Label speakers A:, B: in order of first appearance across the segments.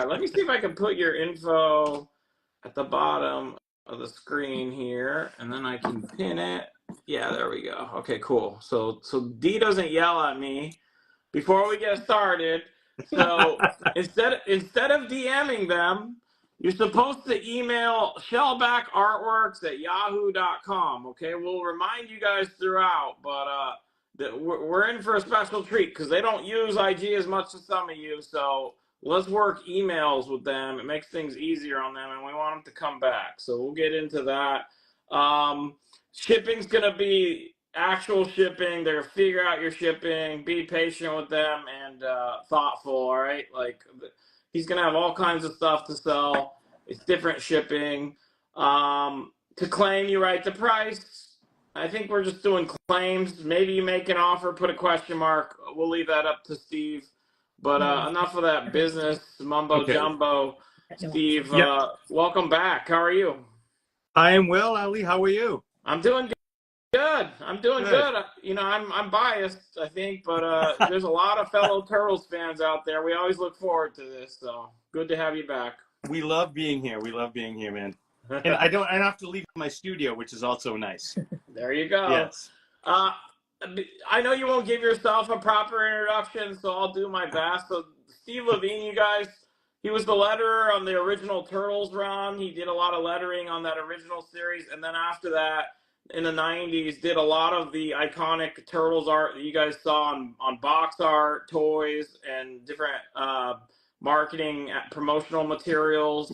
A: right, let me see if I can put your info at the bottom of the screen here, and then I can pin it. Yeah, there we go. Okay, cool. So D doesn't yell at me before we get started. So instead of DMing them, you're supposed to email shellbackartworks@yahoo.com. Okay, we'll remind you guys throughout, but we're in for a special treat because they don't use IG as much as some of you. So let's work emails with them. It makes things easier on them, and we want them to come back. So we'll get into that. Shipping's gonna be actual shipping. They're gonna figure out your shipping. Be patient with them and thoughtful. All right, like he's gonna have all kinds of stuff to sell. It's different shipping. To claim, you write the price. I think we're just doing claims. Maybe you make an offer, put a question mark. We'll leave that up to Steve. But enough of that business mumbo jumbo. Steve, welcome back. How are you?
B: I am well, Ali. How are you?
A: I'm doing good. I'm doing good. You know, I'm biased, I think, but there's a lot of fellow Turtles fans out there. We always look forward to this, so good to have you back.
B: We love being here. We love being here, man. And I don't have to leave my studio, which is also nice.
A: There you go.
B: Yes.
A: I know you won't give yourself a proper introduction, so I'll do my best. So Steve Levine, you guys, he was the letterer on the original Turtles run. He did a lot of lettering on that original series, and then after that, in the 90s, did a lot of the iconic Turtles art that you guys saw on box art, toys, and different marketing promotional materials.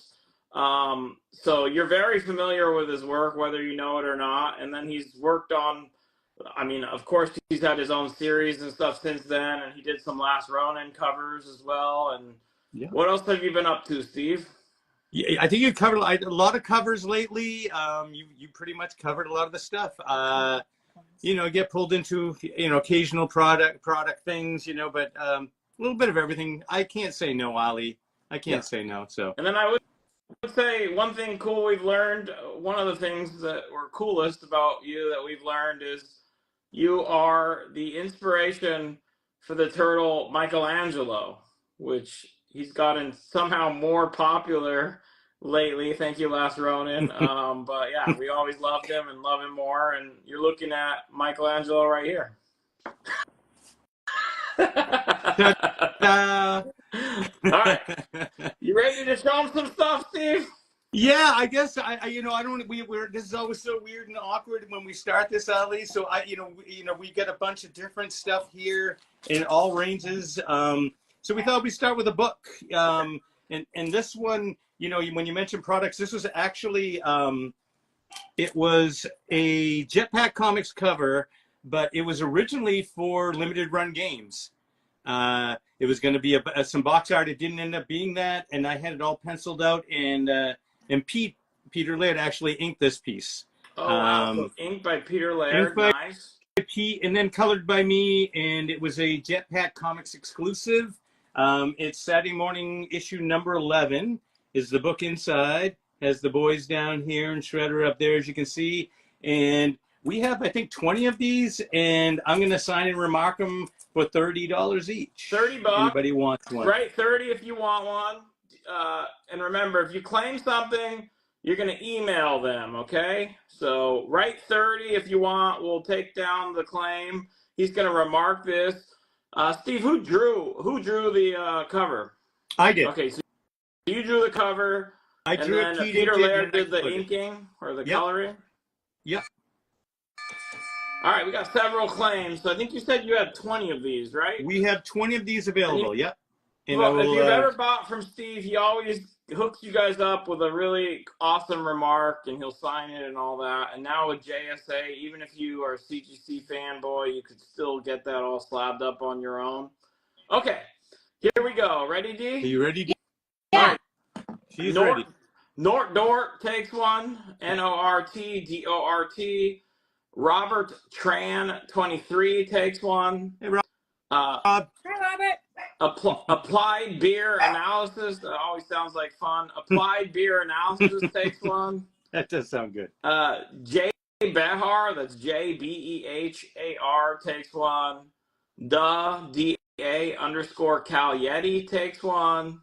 A: So you're very familiar with his work, whether you know it or not. And then he's worked on, I mean, of course, he's had his own series and stuff since then, and he did some Last Ronin covers as well. And what else have you been up to, Steve?
B: Yeah, I think you covered a lot of covers lately. You pretty much covered a lot of the stuff. You know, get pulled into, you know, occasional product things, you know, but a little bit of everything. I can't say no, Ali. I can't say no. So.
A: And then I would say one thing cool we've learned, one of the things that were coolest about you that we've learned is you are the inspiration for the turtle Michelangelo, which he's gotten somehow more popular lately. Thank you, Last Ronin. But yeah, we always loved him and love him more. And you're looking at Michelangelo right here. All right, you ready to show him some stuff, Steve?
B: Yeah, I guess you know, I don't. We're this is always so weird and awkward when we start this, Ali. So we get a bunch of different stuff here in all ranges. So we thought we'd start with a book. And this one, you know, when you mentioned products, this was actually it was a Jetpack Comics cover, but it was originally for limited run games. It was going to be some box art. It didn't end up being that, and I had it all penciled out. And Peter Laird actually inked this piece.
A: Oh, wow. So inked by Peter Laird. Nice.
B: And then colored by me, and it was a Jetpack Comics exclusive. It's Saturday Morning issue number 11 is the book inside. Has the boys down here and Shredder up there, as you can see. And we have, I think, 20 of these, and I'm going to sign and remark them for $30 each.
A: $30.
B: Anybody wants one?
A: Right, 30 if you want one. And remember, if you claim something, you're going to email them, okay? So write 30 if you want. We'll take down the claim. He's going to remark this. Steve, who drew the cover?
B: I did.
A: Okay, so you drew the cover.
B: I drew it.
A: Peter Laird did the inking or the coloring?
B: Yep.
A: All right, we got several claims. So I think you said you had 20 of these, right?
B: We have 20 of these available, yep. And
A: well, if you've ever bought from Steve, he always hooks you guys up with a really awesome remark, and he'll sign it and all that. And now with JSA, even if you are a CGC fanboy, you could still get that all slabbed up on your own. Okay, here we go. Ready, D?
B: Are you ready, D?
A: Yeah.
B: She's ready.
A: Nort Dort takes one. NORT DORT. Robert Tran 23 takes one.
B: Hey, Rob.
A: Hi, Robert. Applied Beer Analysis. That always sounds like fun. Applied Beer Analysis takes one.
B: That does sound good.
A: J Behar, that's JBEHAR, takes one. DA_Cal Yeti takes one.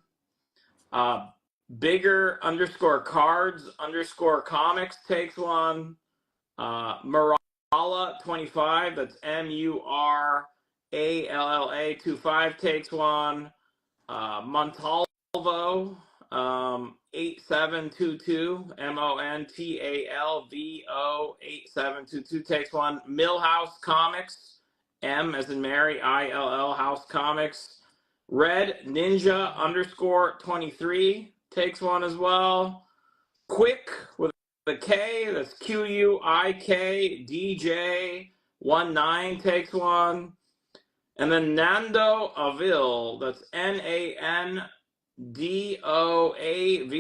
A: Bigger underscore cards underscore comics takes one. Muralla 25, that's Muralla 25 takes one. Montalvo 8722, Montalvo 8722 takes one. Millhouse Comics, M as in Mary, ILL House Comics. Red Ninja underscore 23 takes one as well. Quick with a K, that's QUIK DJ 19 takes one. And then Nando Avil, that's NANDOA, V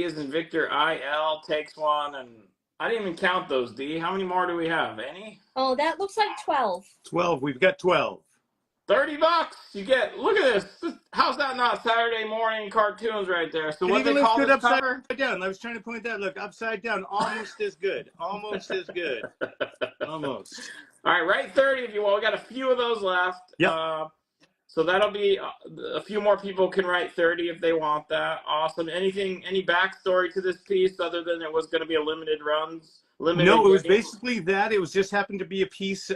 A: as in Victor IL takes one. And I didn't even count those, D. How many more do we have? Any?
C: Oh, that looks like 12.
B: 12. We've got 12.
A: $30 you get. Look at this. How's that not Saturday morning cartoons right there? So what they call this cover?
B: Upside down. I was trying to point that. Look, upside down, almost as good. Almost as good. Almost.
A: All right, write 30 if you want. We got a few of those left.
B: Yep.
A: So that'll be a few more people can write 30 if they want that. Awesome. Any backstory to this piece other than it was going to be a limited runs?
B: No, it was basically that. It was just happened to be a piece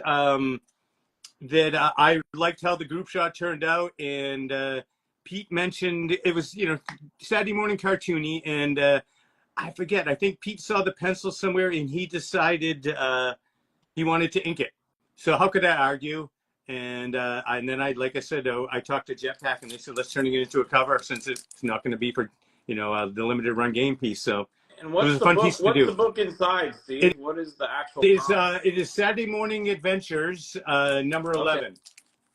B: that I liked how the group shot turned out, and Pete mentioned it was, Saturday morning cartoony, and I forget, I think Pete saw the pencil somewhere and he decided he wanted to ink it. So how could I argue? And then like I said, I talked to Jetpack and they said, let's turn it into a cover since it's not going to be for, the limited run game piece. So
A: and what's
B: it was a fun piece to do.
A: What's the book inside, Steve? What is the actual
B: It is Saturday Morning Adventures, number 11.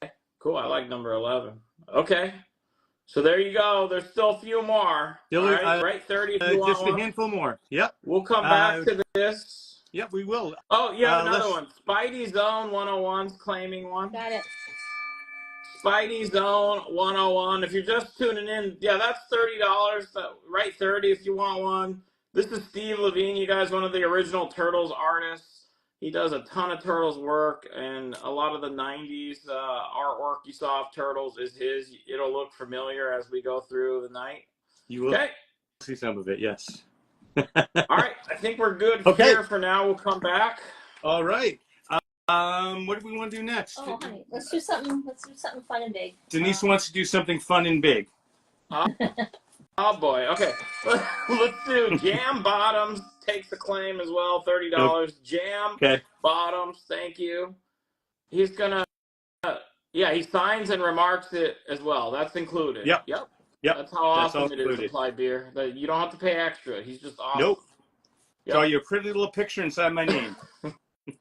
A: Okay. Cool. I like number 11. Okay. So there you go. There's still a few more.
B: Still,
A: all right, write 30 if you want
B: just a handful more. Yep.
A: We'll come back to this.
B: Yep, we will.
A: Oh, you have another one. Spidey Zone 101's claiming one.
C: Got it.
A: Spidey Zone 101. If you're just tuning in, yeah, that's $30. Write 30 if you want one. This is Steve Levine, you guys, one of the original Turtles artists. He does a ton of Turtles work, and a lot of the 90s artwork you saw of Turtles is his. It'll look familiar as we go through the night.
B: You will see some of it, yes.
A: All right, I think we're good here for now. We'll come back.
B: All right. What do we want to do next?
C: Oh, honey, let's do something fun and big.
B: Denise wants to do something fun and big.
A: Oh boy. Okay. Let's do Jam Bottoms takes the claim as well. $30. Jam Bottoms. Thank you. He's gonna. He signs and remarks it as well. That's included.
B: Yep.
A: That's how awesome it is to apply beer. That you don't have to pay extra. He's just awesome.
B: Nope. Yep. Draw you a pretty little picture inside my name.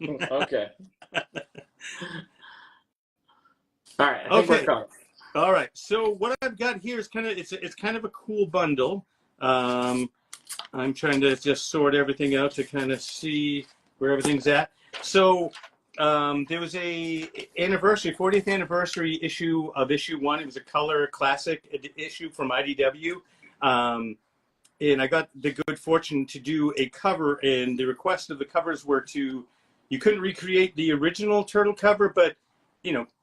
A: Okay. All right. I think we're covered.
B: All right. So what I've got here is it's kind of a cool bundle. I'm trying to just sort everything out to kind of see where everything's at. So there was a 40th anniversary issue of issue 1. It was a color classic issue from IDW. And I got the good fortune to do a cover, and the request of the covers were you couldn't recreate the original Turtle cover, but,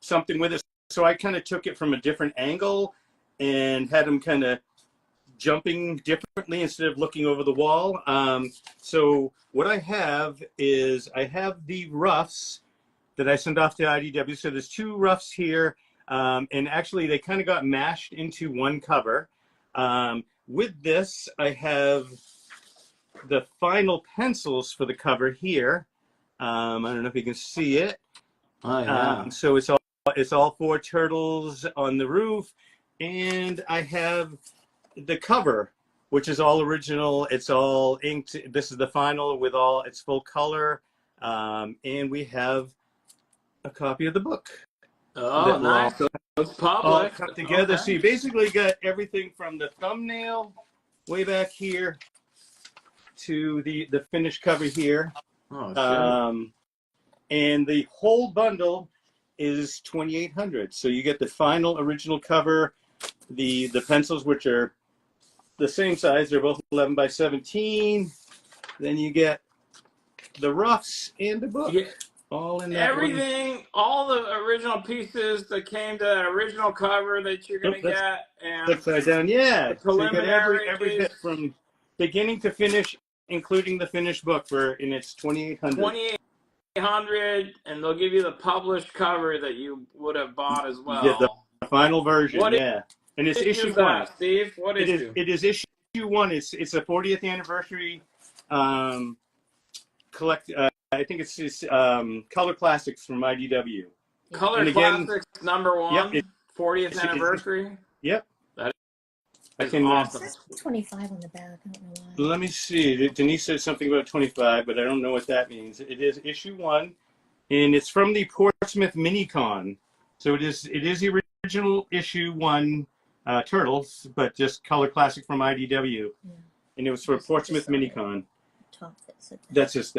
B: something with it. So I kind of took it from a different angle and had them kind of jumping differently instead of looking over the wall. So what I have is I have the roughs that I sent off to IDW. So there's 2 roughs here, and actually they kind of got mashed into one cover. With this, I have the final pencils for the cover here. I don't know if you can see it.
A: Oh, yeah.
B: So it's all 4 turtles on the roof, and I have the cover, which is all original. It's all inked. This is the final with all its full color, and we have a copy of the book.
A: Oh, nice. It's public.
B: All cut together. So you basically got everything from the thumbnail way back here to the finished cover here.
A: Oh,
B: and the whole bundle is $2,800. So you get the final original cover, the pencils, which are the same size. They're both 11 by 17. Then you get the roughs and the book all in that one.
A: Everything, all the original pieces that came to that original cover that you're gonna
B: Nope, that's
A: get, and
B: upside down. Yeah.
A: the
B: So you got every
A: preliminaries.
B: bit from beginning to finish, including the finished book in its 2,800.
A: 2,800, and they'll give you the published cover that you would have bought as
B: You get the
A: well.
B: final version.
A: What
B: Yeah. And it's
A: issue
B: issue
A: is
B: 1.
A: that, Steve? What issue?
B: It is issue 1. It's a 40th anniversary I think it's Color Classics from IDW.
A: Color
B: and again,
A: Classics number 1,
B: yep,
A: 40th anniversary.
B: Yep.
A: That
B: I
A: is
B: can
A: awesome.
C: It says 25 on the back. I don't know why.
B: let me see. Denise said something about 25, but I don't know what that means. It is issue 1, and it's from the Portsmouth Minicon. So it is the original issue 1 Turtles, but just Color Classic from IDW.
C: Yeah.
B: And it was for
C: Just
B: Portsmouth
C: on the
B: Minicon.
C: top that said that.
B: That's just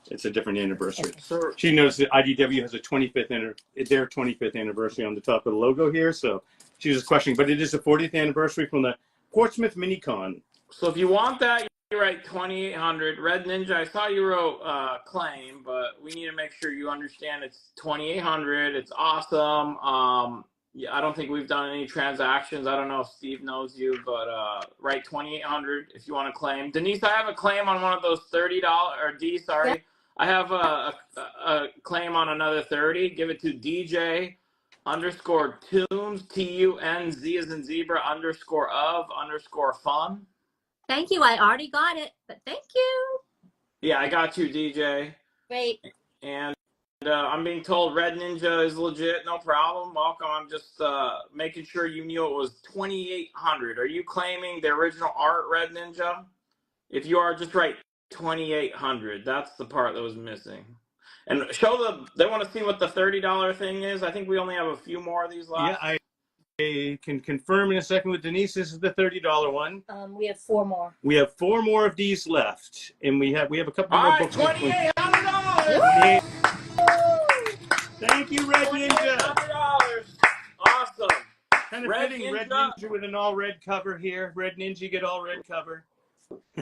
B: it's a different anniversary.
C: Okay.
A: So,
B: She knows that IDW has their 25th anniversary on the top of the logo here, so she was just questioning. But it is the 40th anniversary from the Portsmouth Minicon.
A: so if you want that, you write 2,800. Red Ninja, I saw you wrote claim, but we need to make sure you understand it's 2,800. It's awesome. Yeah, I don't think we've done any transactions. I don't know if Steve knows you, but write 2,800 if you want to claim. Denise, I have a claim on one of those $30 or D. Sorry,
C: Yeah.
A: I have a claim on another 30. Give it to DJ _tunes TUNZ as in zebra _of _fun.
D: Thank you. I already got it, but thank you.
A: Yeah, I got you, DJ.
C: Great.
A: And I'm being told Red Ninja is legit. No problem. Welcome. I'm just making sure you knew it was 2,800. Are you claiming the original art, Red Ninja? If you are, just write 2,800. That's the part that was missing. And they want to see what the $30 thing is. I think we only have a few more of these left.
B: Yeah, I can confirm in a second with Denise. This is the $30 one.
C: We have 4 more.
B: We have 4 more of these left, and we have a couple
A: All
B: more
A: right,
B: books.
A: $2,800.
B: Thank you, Red Ninja.
A: $2,800. Awesome.
B: Kind of
A: Red
B: fitting, Red
A: Ninja.
B: Ninja with an all red cover here. Red Ninja, you get all red cover.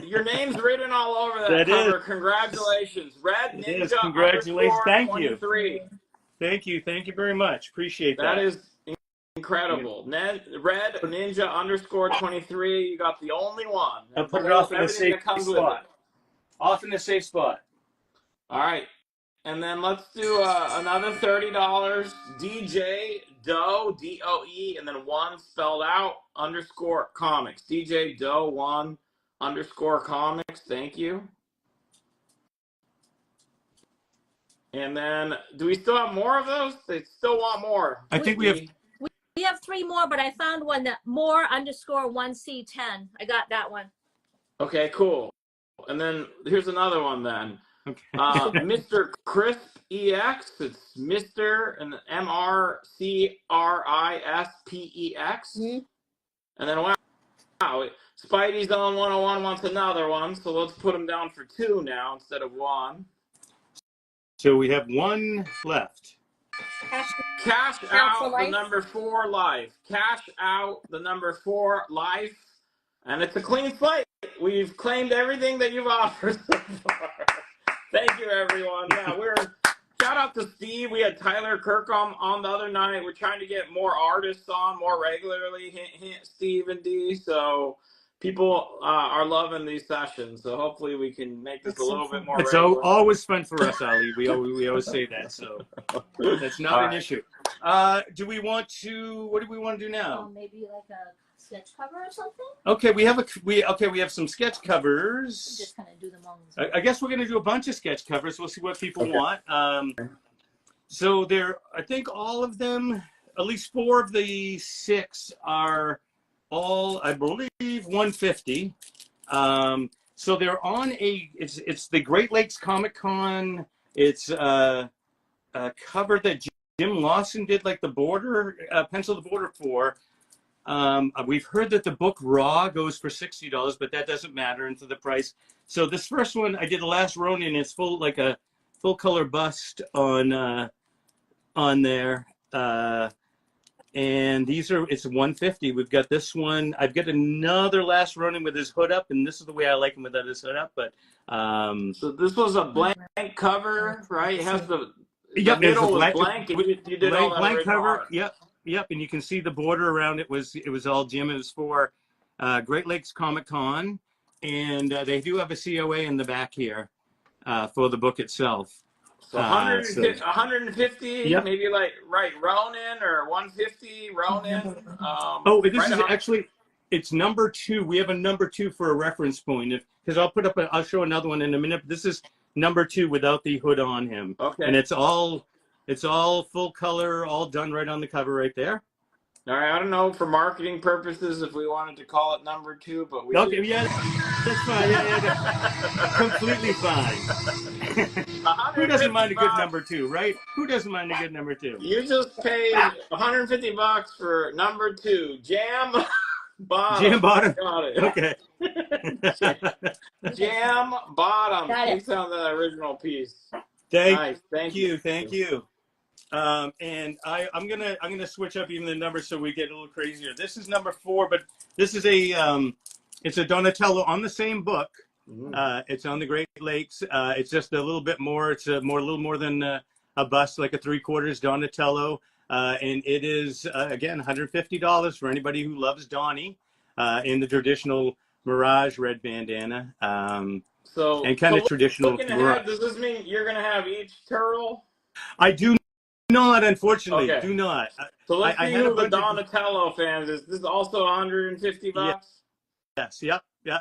A: Your name's written all over that
B: That
A: cover.
B: is.
A: Congratulations. Red
B: It
A: Ninja
B: is. Congratulations. Thank you.
A: 23.
B: Thank you very much. Appreciate that.
A: That is incredible. Red Ninja _23. You got the only one.
B: I'll put it off in a
A: Everything
B: safe
A: that comes with
B: spot.
A: it.
B: Off in a safe spot.
A: All right. And then let's do another $30. DJ Doe, DOE, and then 1 spelled out _comics. DJ Doe 1 _comics. Thank you. And then, do we still have more of those? They still want more.
B: I think we have.
D: We have 3 more, but I found one that more _1C10. I got that one.
A: Okay, cool. And then here's another one then.
B: Okay.
A: Mr. Crisp EX. It's Mr. and MRCRISPEX.
C: Mhm.
A: And then wow, Spidey's on 101 wants another one, so let's put him down for 2 now instead of 1.
B: So we have 1 left.
A: Cash
C: for
A: out the
C: life.
A: number 4 life. Cash out the number 4 life. And it's a clean slate. We've claimed everything that you've offered so far. Thank you, everyone. Yeah, shout out to Steve. We had Tyler Kirkham on the other night. We're trying to get more artists on more regularly. Hint, hint, Steve and D. So people are loving these sessions. So hopefully we can make this a little bit more
B: It's
A: regular.
B: always fun for us, Ali. We always say that, so that's not an issue. Do we want to? What do we want to do now?
C: Maybe like a sketch cover or something?
B: Okay, we have some sketch covers.
C: Just kind of do them all.
B: I guess we're going to do a bunch of sketch covers. We'll see what people want. So I think all of them, at least 4 of the 6 are all, I believe, 150. So they're on it's the Great Lakes Comic Con. It's a cover that Jim Lawson did, like the border, pencil the border for. We've heard that the book raw goes for $60, but that doesn't matter into the price. So this first one, I did the last Ronin. It's like a full color bust on there, And it's 150. We've got this one. I've got another last Ronin with his hood up, and this is the way I like him without his hood up. But
A: so this was a blank cover, right? It has the
B: yep,
A: middle was
B: blank,
A: blank, and you did all that
B: blank
A: original
B: cover.
A: art.
B: Yep, and you can see the border around it was all Jim. It was for Great Lakes Comic Con, and they do have a COA in the back here for the book itself.
A: So 150,
B: Yep.
A: maybe like Ronin or 150 Ronin.
B: Oh, this
A: right
B: is
A: on.
B: actually, it's number 2. We have a number 2 for a reference point. Because I'll show another one in a minute. But this is number 2 without the hood on him.
A: Okay.
B: And it's all full color, all done right on the cover right there.
A: All right, I don't know for marketing purposes if we wanted to call it number 2, but we
B: Okay,
A: do.
B: yeah, that's fine. Yeah. Completely fine. Who doesn't mind a good number 2, right? Who doesn't mind a good number 2?
A: You just paid $150 for number 2, Jam Bottom.
B: Jam Bottom.
A: Got it.
B: Okay.
A: Jam Bottom.
C: Got it.
A: Takes on the original piece.
B: Thank
A: Nice. Thank
B: you. And I'm gonna switch up even the numbers so we get a little crazier. This is number 4, but this is it's a Donatello on the same book. It's on the Great Lakes. It's just a little bit more. It's a little more than a bust, like a 3/4 Donatello. And it is again $150 for anybody who loves Donnie in the traditional Mirage red bandana.
A: So
B: and kind of traditional.
A: Looking ahead, does this mean you're gonna have each turtle?
B: I do not, unfortunately.
A: Okay.
B: Do not.
A: So let's
B: I
A: see
B: had a
A: who the
B: bunch of-
A: Donatello fans is. This is also $150.
B: Yes. Yep. Yeah.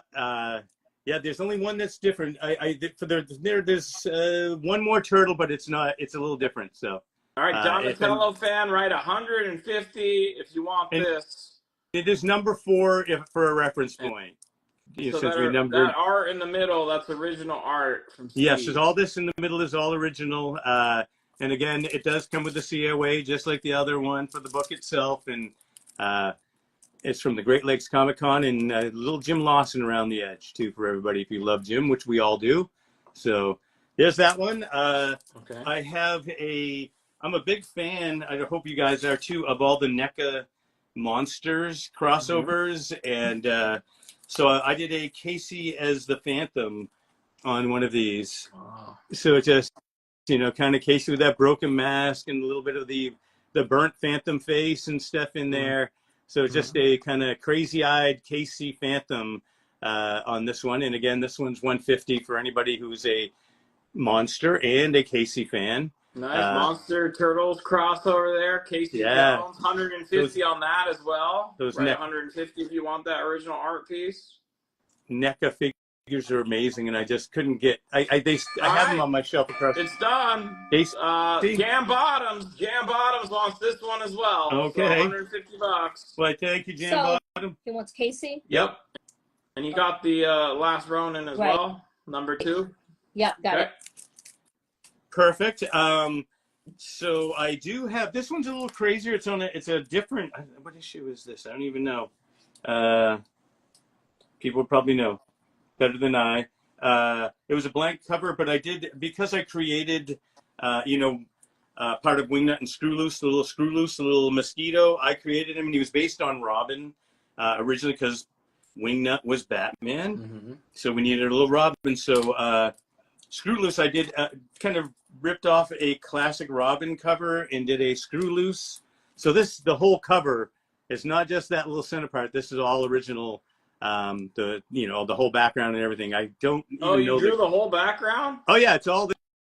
B: There's only one that's different. There's one more turtle, but it's not. It's a little different. So.
A: All right, Donatello fan, write 150 if you want this.
B: It is number 4 for a reference point.
A: So
B: Since we numbered.
A: that art in the middle, that's original art from Steve.
B: Yes, all this in the middle is all original. And again, it does come with the COA, just like the other one for the book itself. And it's from the Great Lakes Comic Con, and little Jim Lawson around the edge, too, for everybody if you love Jim, which we all do. So there's that one.
A: Okay.
B: I'm a big fan, I hope you guys are too, of all the NECA Monsters crossovers. And so I did a Casey as the Phantom on one of these.
A: Wow.
B: So it just, kind of Casey with that broken mask and a little bit of the burnt Phantom face and stuff in there. So it's just a kind of crazy-eyed Casey Phantom on this one. And again, this one's $150 for anybody who's a Monster and a Casey fan.
A: Nice Monster Turtles crossover there. Casey Jones, 150 on that as well. Right, 150 if you want that original art piece.
B: NECA figures are amazing, and I just couldn't get. I have them on my shelf across.
A: It's done. Jam Bottoms wants this one as well.
B: Okay.
A: So $150.
B: Well, thank you, Jam Bottom.
D: He wants Casey.
A: Yep. And you got the last Ronin as well, number 2.
D: Yep, got it.
B: Perfect. So I do have this one's a little crazier. It's a different. What issue is this? I don't even know. People probably know better than I. It was a blank cover, but I did because I created, part of Wingnut and Screw Loose, the little mosquito. I created him, and he was based on Robin originally because Wingnut was Batman, so we needed a little Robin. So Screw Loose, I did kind of ripped off a classic Robin cover and did a Screw Loose. So the whole cover is not just that little center part. This is all original. The whole background and everything. I don't even know.
A: You drew the whole background?
B: Oh yeah, it's all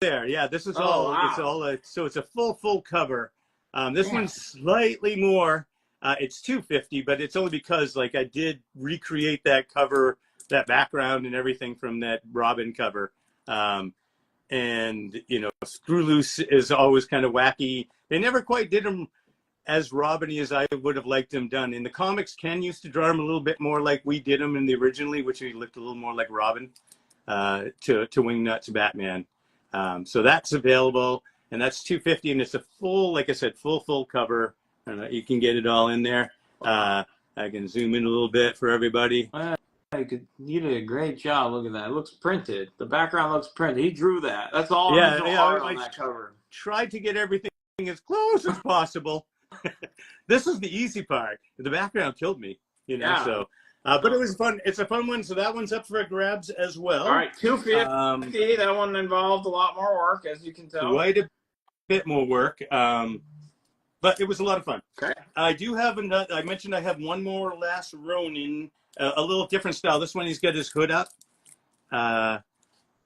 B: there. Yeah, this is all.
A: Wow.
B: It's all. So it's a full cover. This one's slightly more. It's $250, but it's only because I did recreate that cover, that background, and everything from that Robin cover. And Screw Loose is always kind of wacky. They never quite did them as Robin-y as I would have liked him done. In the comics, Ken used to draw him a little bit more like we did him in the originally, which he looked a little more like Robin to Wingnut's Batman. So that's available, and that's $250, and it's a full, like I said, full cover. You can get it all in there. I can zoom in a little bit for everybody.
A: You did a great job. Look at that. It looks printed. The background looks printed. He drew that. That's all original art on that cover.
B: Tried to get everything as close as possible. this was the easy part. The background killed me, you know.
A: Yeah.
B: So, but it was fun. It's a fun one. So that one's up for grabs as well.
A: All right, 250. That one involved a lot more work, as you can tell.
B: Quite a bit more work, but it was a lot of fun.
A: Okay.
B: I do have another. I mentioned I have one more Last Ronin, a little different style. This one, he's got his hood up,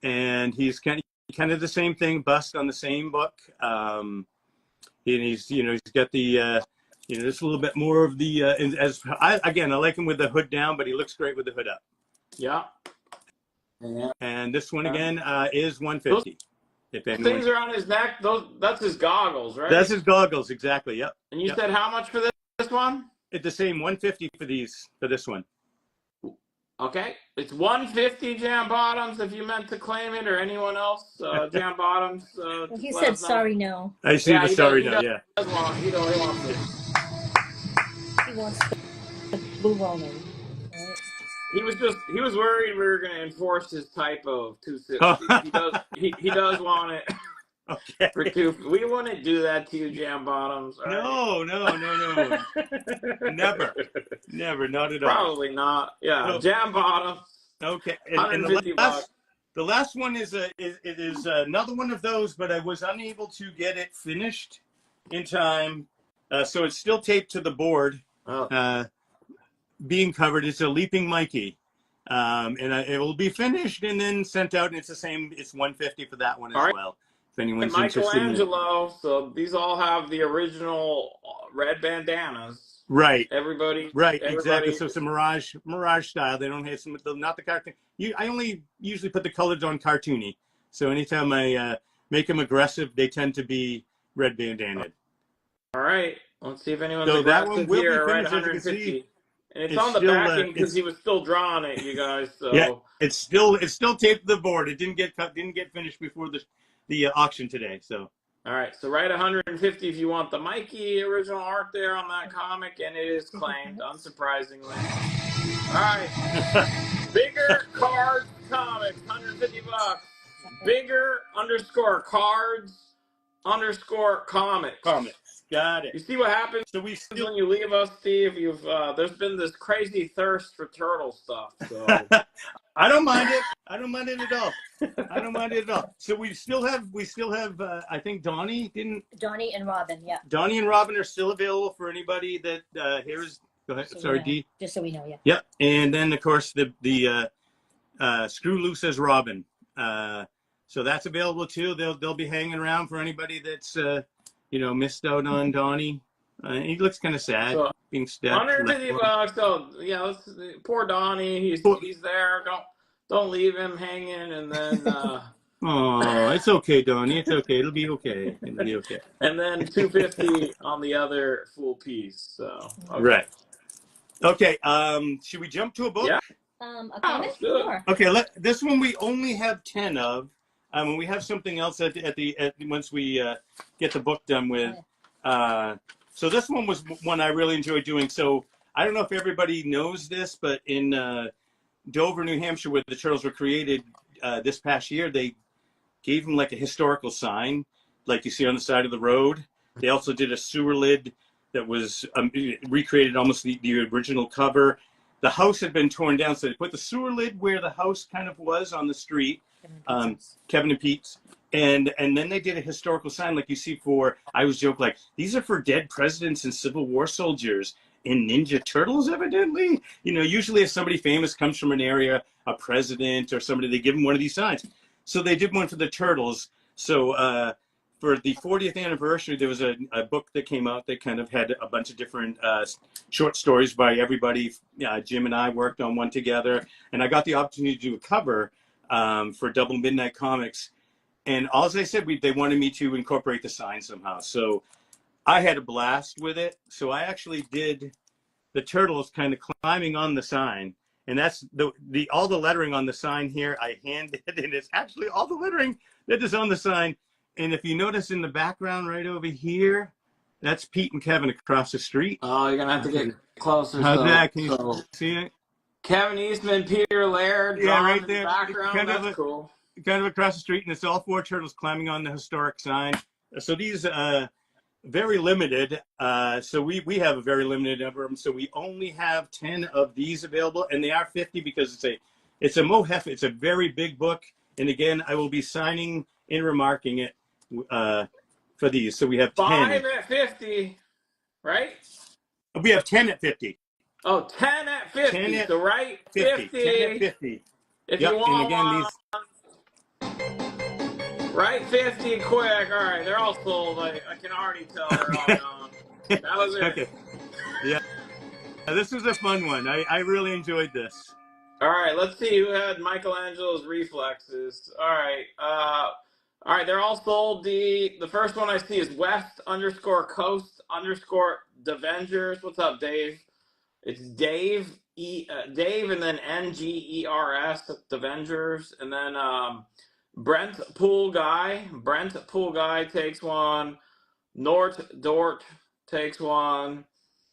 B: and he's kind of the same thing, bust on the same book. And he's got the just a little bit more of the I like him with the hood down, but he looks great with the hood up.
A: Yeah.
B: And this one again is 150. If anyone...
A: Things are on his neck. That's his goggles, right?
B: That's his goggles, exactly. Yep.
A: And you said how much for this one?
B: It's the same 150 for this one.
A: Okay, it's 150 Jam Bottoms if you meant to claim it, or anyone else. Jam Bottoms.
C: He said sorry, no.
B: I see the sorry now. Yeah.
A: He wants it.
C: He wants the blue Ronin. Right?
A: He was worried we were going to enforce his type of 260.
B: Oh.
A: He does want it.
B: Okay.
A: For two. We wouldn't do that to you, Jam Bottoms. Right?
B: No. Never, not at all.
A: Probably not. Yeah, no. Jam Bottoms.
B: Okay. And
A: $150.
B: the last one is another one of those, but I was unable to get it finished in time, so it's still taped to the board.
A: Oh.
B: Being covered. It's a Leaping Mikey, and it will be finished and then sent out. And it's the same. It's 150 for that one as well. If anyone's interested in it.
A: Michelangelo. So these all have the original red bandanas.
B: Right.
A: Everybody.
B: Exactly. So it's a Mirage style. They don't have not the cartoon. I only usually put the colors on cartoony. So anytime I make them aggressive, they tend to be red bandanaed.
A: All right. Let's see if anyone's
B: so
A: aggressive
B: that one will
A: here.
B: be
A: Right,
B: finished,
A: 150. And it's on the backing because he was still drawing it, you guys. So
B: yeah, it's still taped to the board. It didn't get finished before the auction today. So
A: all right, so write 150 if you want the Mikey original art there on that comic, and it is claimed, unsurprisingly. All right, Bigger Cards Comics, $150. Bigger _cards _ comics.
B: Got it.
A: You see what happens when you leave us, Steve? There's been this crazy thirst for turtle stuff. So
B: I don't mind it. I don't mind it at all. So we still have. I think Donnie
C: and Robin, yeah.
B: Donnie and Robin are still available for anybody that here's. Go ahead. Sorry, D.
C: Just so we know, yeah.
B: Yep. And then of course the Screw Loose as Robin. So that's available too. They'll be hanging around for anybody that's missed out on Donnie. He looks kind of sad, being stabbed.
A: $150. So yeah, poor Donnie. He's there. Don't leave him hanging. And then.
B: Oh, it's okay, Donnie. It's okay. It'll be okay. And
A: then $250 on the other full piece. So okay.
B: Right. Okay. Should we jump to a book?
A: Yeah.
C: A comic?
A: Sure.
B: Okay. This one we only have 10 of. When we have something else once we get the book done with. So this one was one I really enjoyed doing. So I don't know if everybody knows this, but in Dover, New Hampshire, where the turtles were created this past year, they gave them like a historical sign, like you see on the side of the road. They also did a sewer lid that was recreated almost the original cover. The house had been torn down, so they put the sewer lid where the house kind of was on the street. Kevin and Pete's, and then they did a historical sign like you see I always joke like these are for dead presidents and Civil War soldiers and Ninja Turtles, evidently. Usually if somebody famous comes from an area, a president or somebody, they give them one of these signs. So they did one for the turtles. So for the 40th anniversary, there was a book that came out that kind of had a bunch of different short stories by everybody. Jim and I worked on one together, and I got the opportunity to do a cover for Double Midnight Comics, and all they said they wanted me to incorporate the sign somehow. So I had a blast with it. So I actually did the turtles kind of climbing on the sign, and that's all the lettering on the sign here. I handed it, and it's actually all the lettering that is on the sign. And if you notice in the background right over here, that's Pete and Kevin across the street.
A: Oh, you're gonna have to get closer.
B: How's that? Can you see it?
A: Kevin Eastman, Peter Laird,
B: right there.
A: In the background. That's cool.
B: Kind of across the street, and it's all four turtles climbing on the historic sign. So these very limited. So we have a very limited number of them. So we only have 10 of these available, and they are 50 because it's a Mohef. It's a very big book. And again, I will be signing and remarking it for these. So we have 10.
A: 5 at 50, right?
B: We have 10 at 50.
A: Oh, 10 at 50.
B: 10 at
A: so right
B: 50.
A: 50.
B: 10 at 50.
A: If
B: Yep.
A: you want
B: And again,
A: one,
B: these.
A: right 50 quick. All right, they're all sold. I can already tell they're all gone. That was it.
B: Okay. Yeah. This was a fun one. I really enjoyed this.
A: All right, let's see who had Michelangelo's reflexes. All right, they're all sold. The first one I see is West_Coast_Devengers. What's up, Dave? It's Dave Dave and then NGERS Devengers, and then Brent Pool Guy takes one. Nort Dort takes one.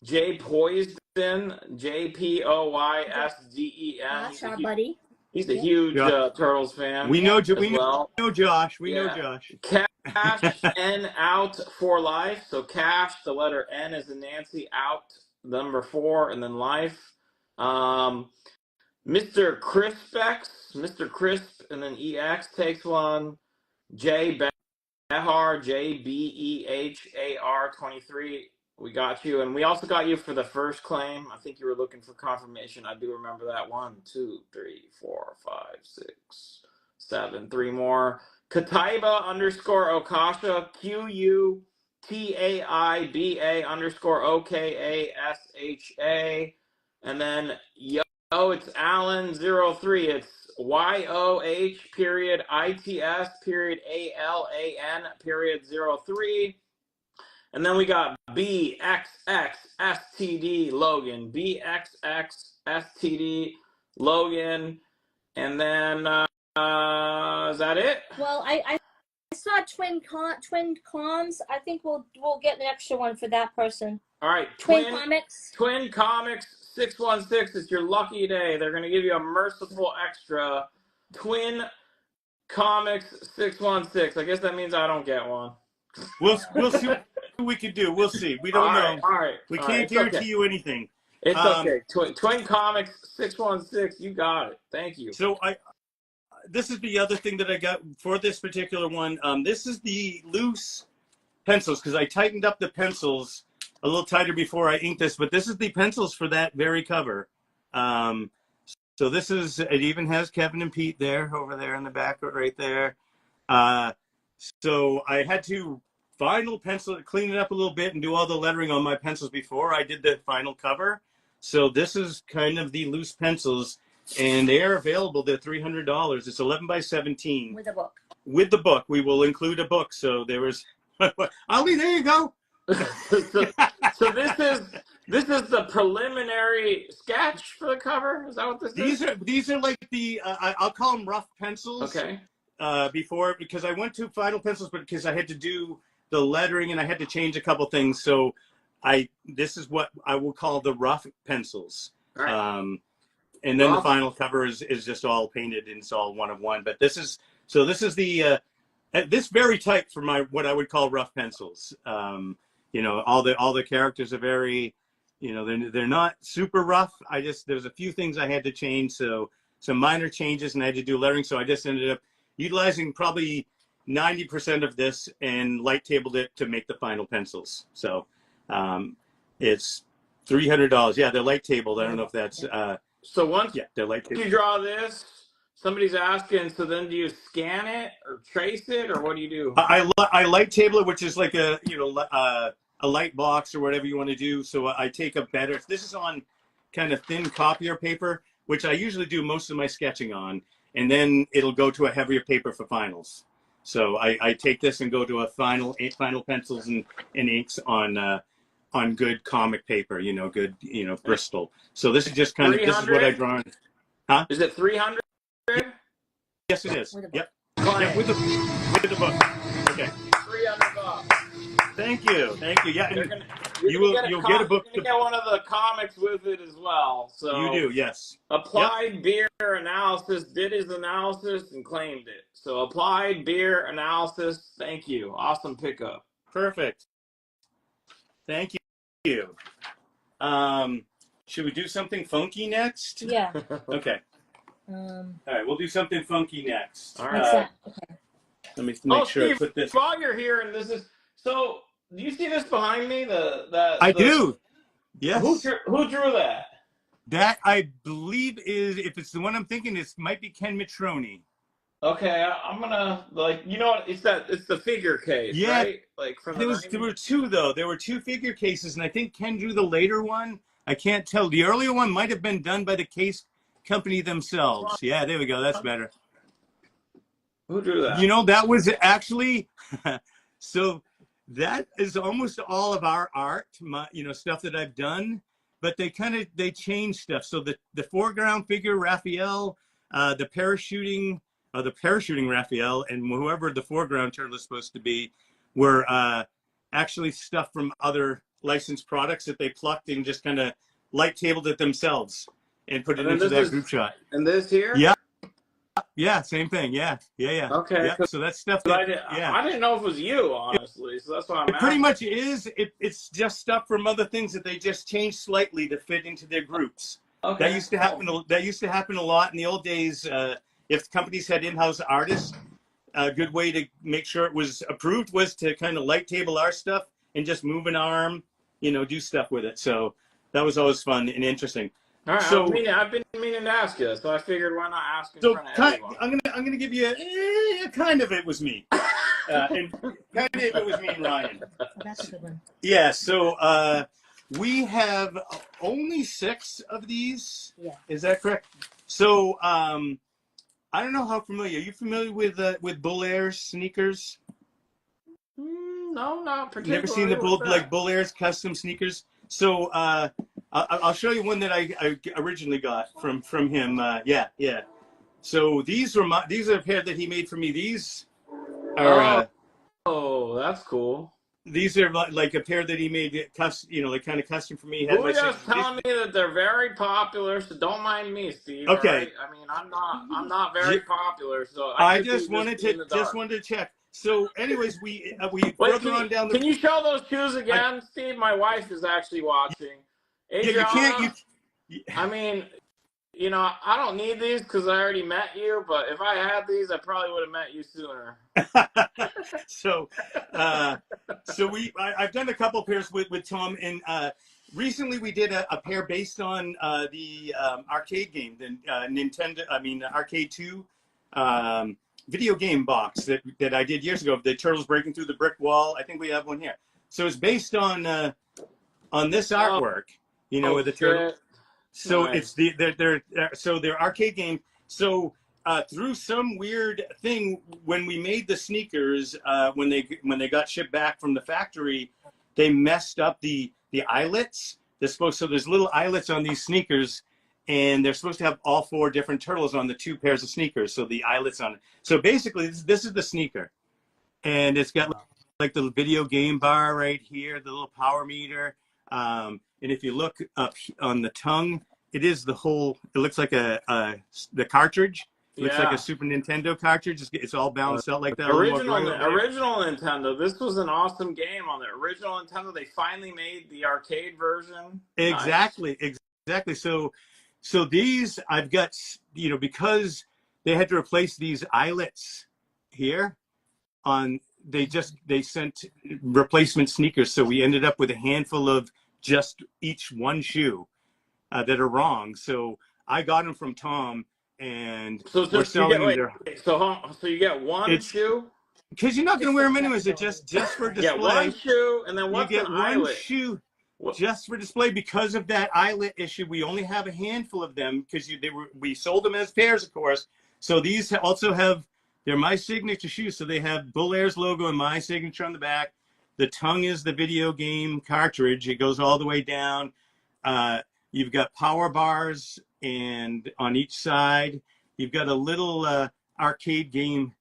A: Jay Poisden, JPOYSDEN.
C: Gosh, our buddy.
A: He's a huge Turtles fan.
B: We know
A: Josh.
B: We know Josh.
A: Cash N out for life. So cash, the letter N is in Nancy, out, the number 4, and then life. Mr. Mr. Crisp, and then EX takes one. J Behar, JBEHAR 23. We got you, and we also got you for the first claim. I think you were looking for confirmation. I do remember that. 1, 2, 3, 4, 5, 6, 7. 3 more. Kataiba_Okasha, QUTAIBA_OKASHA, and then it's Alan03. It's YOH.ITS.ALAN.03. And then we got BXXSTD Logan. BXXSTD Logan. And then, is that it?
C: Well, I saw twin comms. I think we'll get an extra one for that person.
A: All right.
C: Twin Comics.
A: Twin Comics 616. It's your lucky day. They're going to give you a merciful extra. Twin Comics 616. I guess that means I don't get one.
B: We'll see what we can do. We'll see. We don't know.
A: All right.
B: We can't guarantee you anything.
A: It's okay. Twin Comics 616. You got it. Thank you.
B: So this is the other thing that I got for this particular one. This is the loose pencils because I tightened up the pencils a little tighter before I inked this, but this is the pencils for that very cover. So this is, it even has Kevin and Pete there, over there in the back, right there. So I had to final pencil, clean it up a little bit and do all the lettering on my pencils before I did the final cover. So this is kind of the loose pencils, and they are available. They're $300. It's 11 by 17.
C: With a book.
B: With the book. We will include a book. So there was, Ali, there you go.
A: so this is the preliminary sketch for the cover. Is that what this is?
B: These are like the I'll call them rough pencils.
A: Okay.
B: Before, because I went to final pencils, but because I had to do the lettering and I had to change a couple things, so this is what I will call the rough pencils.
A: Right.
B: And then the final cover is just all painted and it's all one of one. But this is the this very tight for what I would call rough pencils. You know, all the characters are very, you know, they're not super rough. There's a few things I had to change, so some minor changes, and I had to do lettering. So I just ended up utilizing probably 90% of this and light tabled it to make the final pencils. So it's $300. Yeah, they're light tabled. I don't know if that's
A: so once
B: they're light tabled.
A: you draw this, somebody's asking, so then do you scan it or trace it, or what do you do?
B: I light table it, which is like a light box or whatever you want to do. So I take this is on kind of thin copier paper, which I usually do most of my sketching on, and then it'll go to a heavier paper for finals. So I take this and go to a final pencils and inks on good comic paper, good, Bristol. So this is just kind of, this is what I draw. Huh?
A: Is it 300?
B: Yes, it is. Yep.
A: Client.
B: With the book. Okay.
A: $300.
B: Thank you. Yeah. You'll get a book.
A: You get one of the comics with it as well. So
B: you do, yes.
A: Applied Beer Analysis did his analysis and claimed it. So Applied Beer Analysis, thank you. Awesome pickup.
B: Perfect. Thank you. Should we do something funky next?
C: Yeah.
B: Okay. All right, we'll do something funky next.
A: All
C: What's
A: right.
C: that? Okay.
B: Let me make sure
A: Steve,
B: I put this.
A: while you're here, and this is so. Do you see this behind me?
B: I do. Yes.
A: Who drew that?
B: That I believe is, if it's the one I'm thinking, it might be Ken Mitroni.
A: Okay, I'm gonna you know what? It's the figure case,
B: Yeah.
A: right? Like from the
B: There
A: 90s?
B: were two though. There were two figure cases, and I think Ken drew the later one. I can't tell. The earlier one might have been done by the case company themselves. Yeah, there we go. That's better.
A: Who drew that?
B: You know, that was actually so. That is almost all of our art, stuff that I've done. But they changed stuff. So the foreground figure, Raphael, the parachuting Raphael, and whoever the foreground turtle is supposed to be, were actually stuff from other licensed products that they plucked and just kind of light tabled it themselves and put it into that group shot.
A: And this here?
B: Yeah, same thing. Yeah.
A: Okay.
B: Yeah. So that's stuff
A: I
B: that,
A: didn't know if it was you, honestly. So that's why I'm
B: it pretty much is. It's just stuff from other things that they just changed slightly to fit into their groups.
A: Okay.
B: That used to happen. That used to happen a lot in the old days. If companies had in-house artists, a good way to make sure it was approved was to kind of light table our stuff and just move an arm, do stuff with it. So that was always fun and interesting.
A: All right.
B: So
A: I've been meaning to ask you, so I figured why not ask in
B: so
A: front of everyone.
B: I'm gonna give you kind of it was me, and kind of it was me and Ryan.
C: Oh, that's a good one.
B: Yeah. So we have only 6 of these.
C: Yeah.
B: Is that correct? So I don't know how familiar. Are you familiar with Bull Air sneakers?
A: No, not particularly.
B: Never seen the Bull Air's custom sneakers? So I'll show you one that I originally got from him. Yeah. So these are a pair that he made for me. These are
A: oh, that's cool.
B: these are like a pair that he made custom, like kind of custom for me.
A: Who just telling me that they're very popular, so don't mind me, Steve.
B: Okay.
A: Right? I mean, I'm not very popular, so
B: I just wanted to check. So, anyways, we further on down the.
A: Can you show those shoes again, Steve? My wife is actually watching. Adriana,
B: you can't.
A: I mean, I don't need these because I already met you. But if I had these, I probably would have met you sooner.
B: So I've done a couple pairs with Tom, and recently we did a pair based on the arcade game, the Arcade 2 video game box that I did years ago. The turtles breaking through the brick wall. I think we have one here. So it's based on this artwork, with the turtle. So
A: nice.
B: It's they're arcade game. So through some weird thing, when we made the sneakers, when they got shipped back from the factory, they messed up the eyelets. So there's little eyelets on these sneakers, and they're supposed to have all 4 different turtles on the 2 pairs of sneakers. So the eyelets on it. So basically, this is the sneaker, and it's got like the video game bar right here, the little power meter. And if you look up on the tongue, it is the whole. It looks like the cartridge. It looks like a Super Nintendo cartridge. It's all balanced out like that.
A: Original Nintendo. This was an awesome game on the original Nintendo. They finally made the arcade version.
B: Exactly.
A: Nice.
B: Exactly. So these I've got, because they had to replace these eyelets here they sent replacement sneakers. So we ended up with a handful of just each one shoe that are wrong. So I got them from Tom, and we're selling them.
A: So you get one shoe?
B: Because you're not going to wear them anyways. They're just for display.
A: Yeah, one shoe, and then what's
B: you get
A: an
B: one
A: eyelet?
B: shoe just for display. Because of that eyelet issue, we only have a handful of them because we sold them as pairs, of course. So these also they're my signature shoes. So they have Bull Air's logo and my signature on the back. The tongue is the video game cartridge. It goes all the way down. You've got power bars, and on each side, you've got a little arcade game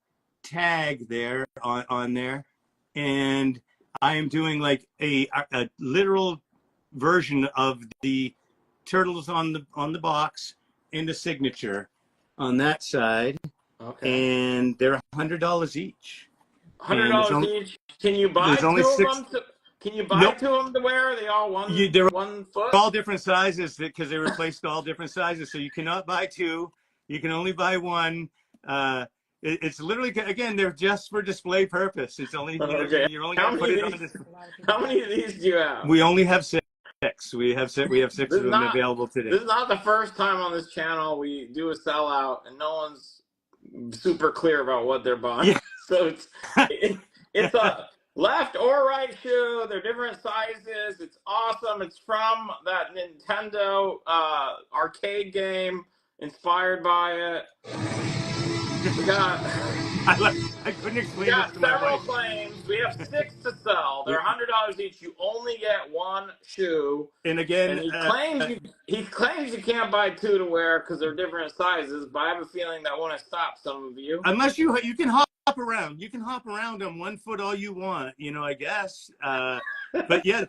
B: tag there on there. And I am doing like a literal version of the turtles on the box and the signature on that side.
A: Okay.
B: And they're $100 each.
A: $100 each. Can you buy two of them? Can you buy
B: Nope.
A: two of them to wear? Are they all
B: They're
A: one foot?
B: all different sizes because they replaced all different sizes. So you cannot buy two. You can only buy one. It's literally, again, they're just for display purpose. It's only,
A: Okay.
B: you're only
A: How
B: going to put
A: many
B: it
A: of
B: on
A: these?
B: display.
A: How many of these do you have?
B: We only have six. We have six
A: This
B: of
A: is
B: them
A: not-
B: available today.
A: This is not the first time on this channel we do a sellout and no one's super clear about what they're buying.
B: Yeah.
A: So it's a left or right shoe. They're different sizes. It's awesome. It's from that Nintendo arcade game, inspired by it. We got.
B: I couldn't
A: We
B: explain
A: got
B: this to my
A: several
B: wife.
A: claims. We have 6 to sell. They're $100 each. You only get one shoe.
B: And again,
A: And he claims you can't buy two to wear because they're different sizes. But I have a feeling that won't stop some of you.
B: unless you can hop around. You can hop around on 1 foot all you want, I guess. But yeah,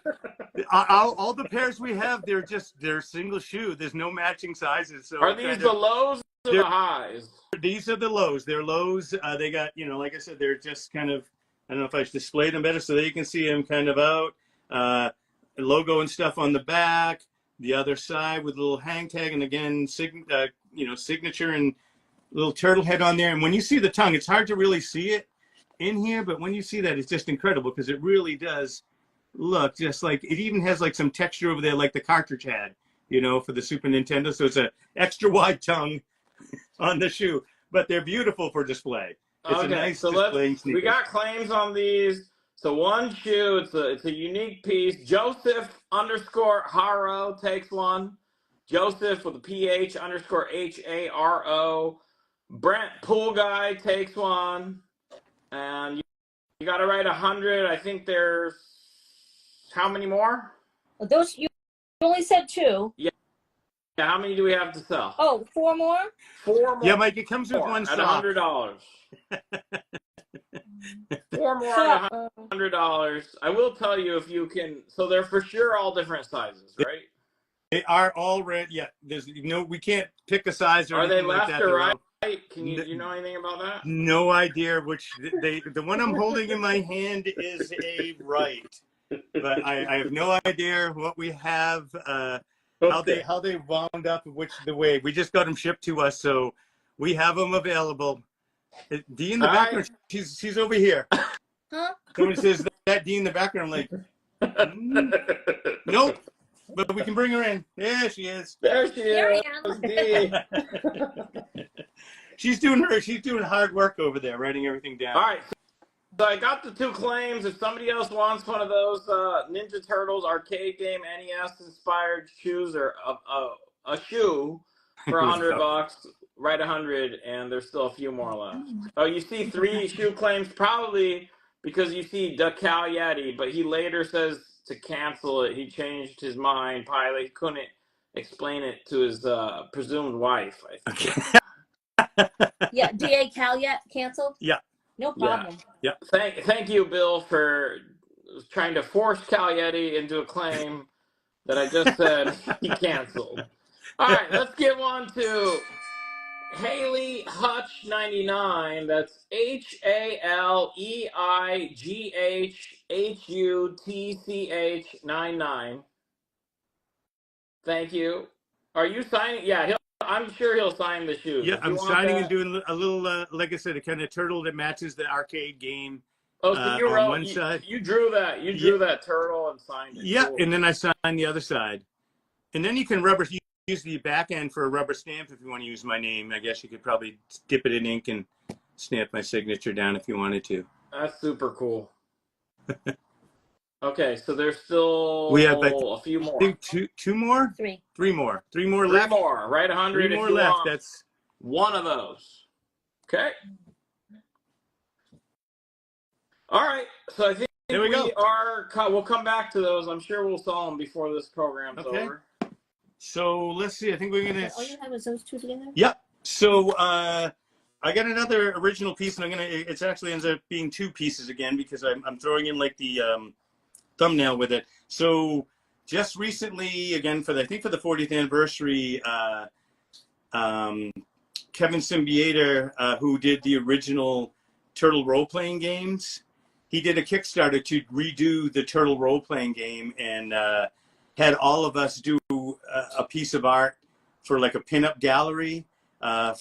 B: all the pairs we have, they're single shoe. There's no matching sizes. So
A: Are these the lows or the highs?
B: These are the lows. They're lows. They got, like I said, they're just kind of, I don't know if I should display them better so that you can see them kind of out. Logo and stuff on the back. The other side with a little hang tag, and again, signature and little turtle head on there. And when you see the tongue, it's hard to really see it in here, but when you see that, it's just incredible because it really does look just like, it even has like some texture over there like the cartridge had, for the Super Nintendo. So it's an extra wide tongue on the shoe, but they're beautiful for display. It's a nice displaying sneaker.
A: We got claims on these. So one shoe, it's a unique piece. Joseph _ Haro takes one. Joseph with a PH _ HARO. Brent Pool Guy takes one. And you got to write 100. I think there's how many more?
C: Those you only said 2.
A: Yeah. How many do we have to sell?
C: Oh, 4 more?
A: 4 more.
B: Yeah, Mike, it comes with one
A: at
B: sock.
A: $100. 4 more at $100. I will tell you if you can. So they're for sure all different sizes, right?
B: They are all red. Yeah, we can't pick a size or
A: Are they
B: anything like
A: left
B: that.
A: or
B: They're
A: right?
B: all-
A: Can you know anything about that?
B: No idea which the one I'm holding in my hand is a right, but I have no idea what we have.
A: Okay.
B: How they wound up the way we just got them shipped to us, so we have them available. Dee in the background, she's over here.
C: Huh?
B: Someone says that Dee in the background, I'm like, nope, but we can bring her in. There she is.
A: There she
C: Here
A: is.
C: I
A: Dee.
B: She's doing hard work over there, writing everything down.
A: All right. So I got the 2 claims. If somebody else wants one of those Ninja Turtles arcade game NES inspired shoes or a shoe for $100, write 100, and there's still a few more left. Oh, you see 3 shoe claims, probably because you see the Cal Yeti, but he later says to cancel it. He changed his mind. Probably he couldn't explain it to his presumed wife, I think.
B: Okay.
C: Yeah, DA Cal yet canceled?
B: Yeah.
C: No problem.
B: Yeah.
A: Thank you, Bill, for trying to force Cal Yeti into a claim that I just said he canceled. All right, let's give one to Haley Hutch 99. That's HALEIGHHUTCH 99. Thank you. Are you signing? Yeah, I'm sure he'll sign the shoes.
B: Yeah, I'm signing and doing a little, like I said, a kind of turtle that matches the arcade game.
A: Oh, so you
B: on
A: wrote,
B: one side.
A: You drew that. You drew that turtle and signed it.
B: Yeah,
A: Cool.
B: and then I sign the other side. And then you can use the back end for a rubber stamp if you want to use my name. I guess you could probably dip it in ink and stamp my signature down if you wanted to.
A: That's super cool. Okay, so there's still
B: We have,
A: a few more.
B: I think two more?
C: 3.
B: Three more. Three more
A: 3
B: left.
A: more. Write 100
B: Three more
A: if you
B: left.
A: want
B: That's
A: one of those. Okay. All right. So I think
B: There we go.
A: we'll come back to those. I'm sure we'll sell them before this program's
B: Okay.
A: over.
B: so. Let's see. I think we're gonna.
C: All you had was those 2 together?
B: Yep. So I got another original piece, and it actually ends up being 2 pieces again because I'm throwing in like the thumbnail with it. So just recently, again for the 40th anniversary, Kevin Symbieta, who did the original Turtle role-playing games, he did a Kickstarter to redo the Turtle role-playing game, and had all of us do a piece of art for like a pinup gallery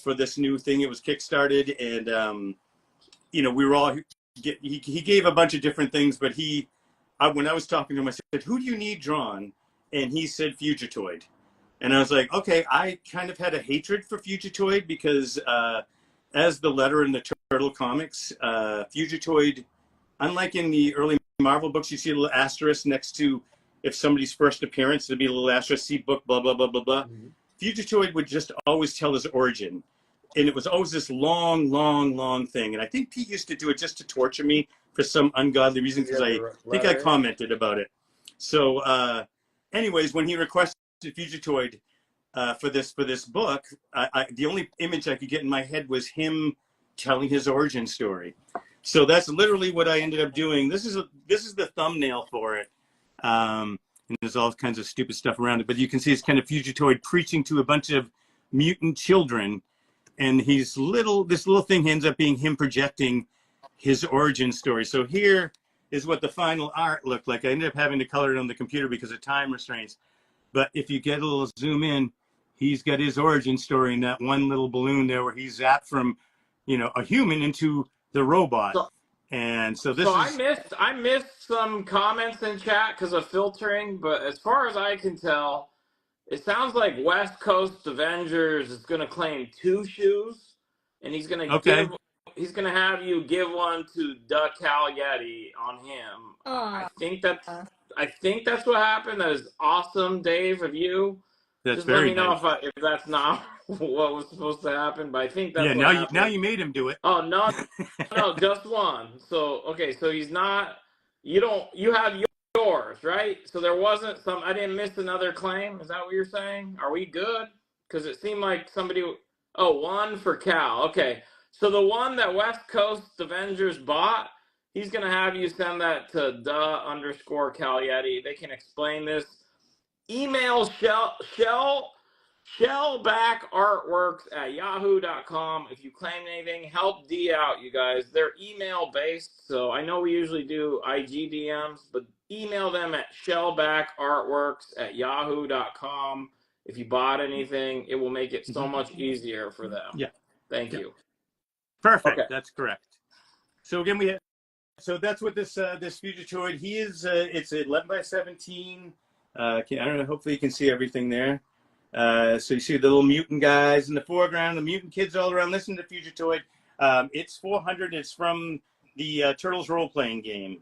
B: for this new thing. It was Kickstarted, and you know, we were all he gave a bunch of different things, but when I was talking to him, I said, "Who do you need drawn?" And he said Fugitoid. And I was like, okay, I kind of had a hatred for Fugitoid because as the letter in the Turtle comics, Fugitoid, unlike in the early Marvel books, you see a little asterisk next to if somebody's first appearance, there'd be a little asterisk, see book, blah, blah, blah, blah, blah. Mm-hmm. Fugitoid would just always tell his origin. And it was always this long, long, long thing. And I think Pete used to do it just to torture me for some ungodly reason, because I think I commented about it. So anyways, when he requested Fugitoid for this book, the only image I could get in my head was him telling his origin story. So that's literally what I ended up doing. This is the thumbnail for it. And there's all kinds of stupid stuff around it, but you can see it's kind of Fugitoid preaching to a bunch of mutant children, and this little thing ends up being him projecting his origin story. So here is what the final art looked like. I ended up having to color it on the computer because of time restraints. But if you get a little zoom in, he's got his origin story in that one little balloon there where he's zapped from, you know, a human into the robot. And so this
A: I missed some comments in chat because of filtering, but as far as I can tell, it sounds like West Coast Avengers is going to claim 2 shoes, and he's going to have you give one to Doug Caligetti on him. I think that's what happened. That is awesome, Dave, of you.
B: That's
A: just
B: very
A: let me know if that's not what was supposed to happen, but I think that's
B: now you made him do it.
A: Oh no, no, just one. So okay, so he's not. You have yours, right? So there wasn't some. I didn't miss another claim. Is that what you're saying? Are we good? Because it seemed like somebody. Oh, one for Cal. Okay, so the one that West Coast Avengers bought, he's gonna have you send that to _Caligetti. They can explain this. Email shellbackartworks@yahoo.com if you claim anything. Help D out, you guys. They're email based, so I know we usually do IG DMs, but email them at shellbackartworks@yahoo.com. If you bought anything, it will make it so much easier for them.
B: Yeah.
A: Thank you.
B: Perfect.
A: Okay.
B: That's correct. So again, so that's what this Fugitoid. He is. It's 11 by 17. I don't know. Hopefully you can see everything there. So you see the little mutant guys in the foreground, the mutant kids all around. Listen to Fugitoid. It's 400. It's from the Turtles role-playing game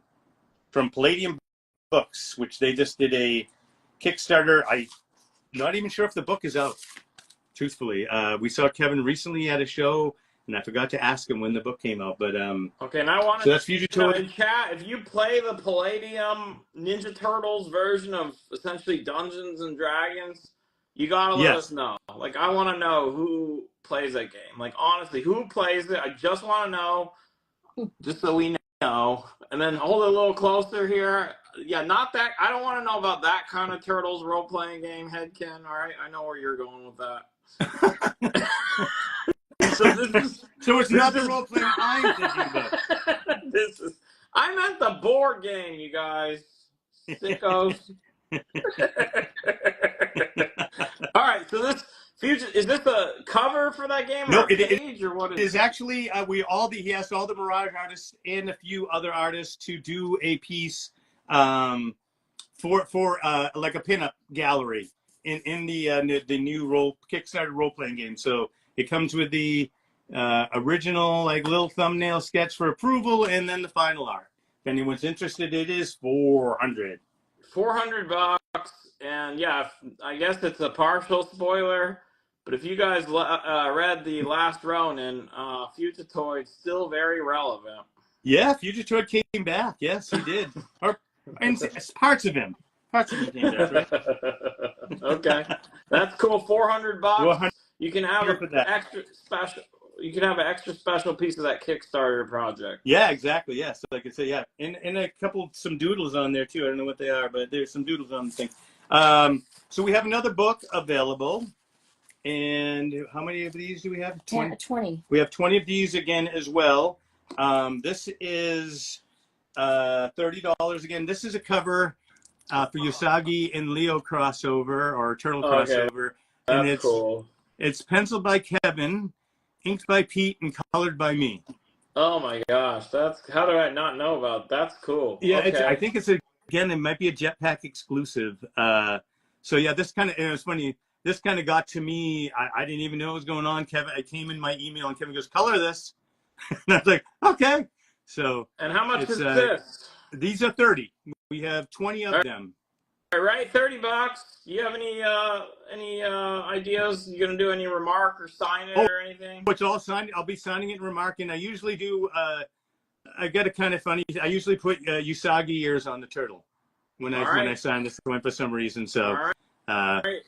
B: from Palladium Books, which they just did a Kickstarter. I'm not even sure if the book is out, truthfully. We saw Kevin recently at a show, and I forgot to ask him when the book came out. But
A: okay, and I want
B: so that's Fugitoid.
A: In chat, if you play the Palladium Ninja Turtles version of essentially Dungeons and Dragons, you gotta let us know. Like, I want to know who plays that game. Like, honestly, who plays it? I just want to know, just so we know. And then hold it a little closer here. Yeah, not that. I don't want to know about that kind of Turtles role-playing game, Headken. All right, I know where you're going with that.
B: So it's not the role playing I'm thinking about.
A: I meant the board game, you guys. Sickos. All right, so this is this a cover for that game?
B: No,
A: or a page, or what is
B: it? Is actually he asked all the Mirage artists and a few other artists to do a piece for like a pinup gallery in the new Kickstarter role playing game. So it comes with the original like little thumbnail sketch for approval, and then the final art. If anyone's interested, it is $400.
A: $400, and yeah, I guess it's a partial spoiler. But if you guys read the Last Ronin, Fugitoid's still very relevant.
B: Yeah, Fugitoid came back. Yes, he did. And parts of him came back. Right?
A: Okay, that's cool. $400. You can have an extra special. You can have an extra special piece of that Kickstarter project.
B: Yeah, exactly. Yeah, so like I say, yeah, and some doodles on there too. I don't know what they are, but there's some doodles on the thing. So we have another book available, and how many of these do we have?
C: 20.
B: We have 20 of these again as well. This is $30 again. This is a cover for Usagi and Leo crossover or Turtle
A: Okay,
B: crossover, and
A: that's cool.
B: it's penciled by Kevin, inked by Pete, and colored by me.
A: Oh my gosh, that's how do I not know about? That's cool.
B: Yeah,
A: Okay.
B: I think it's again, it might be a Jetpack exclusive. So yeah, this kind of, it was funny. This kind of got to me. I didn't even know what was going on. Kevin, I came in my email and Kevin goes, color this. And I was like, okay. So
A: And how much
B: it's,
A: is this?
B: these are 30. We have 20 of them.
A: All right, $30. You have any ideas? You gonna do any remark or sign it or anything?
B: It's all signed. I'll be signing it and remarking. I usually do. I get it kind of funny. I usually put Usagi ears on the turtle when I sign this one for some reason. So,
A: all right.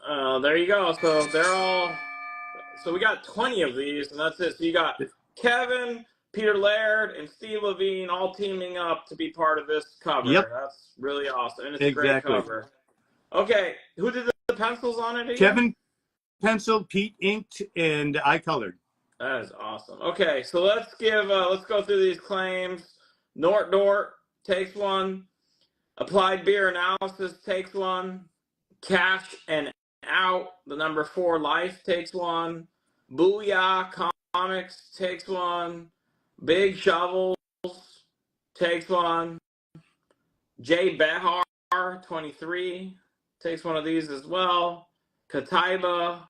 A: And, there you go. So they're all. So we got 20 of these, and that's it. So you got Kevin, Peter Laird, and Steve Levine all teaming up to be part of this cover.
B: Yep.
A: That's really awesome, and it's a great cover. Okay, who did the pencils on it again?
B: Kevin penciled, Pete inked, and I colored.
A: That is awesome. Okay, so let's go through these claims. Nort takes one. Applied Beer Analysis takes one. Cash and Out, the number 4 Life takes one. Booyah Comics takes one. Big Shovels takes one. Jay Behar 23 takes one of these as well. Kataiba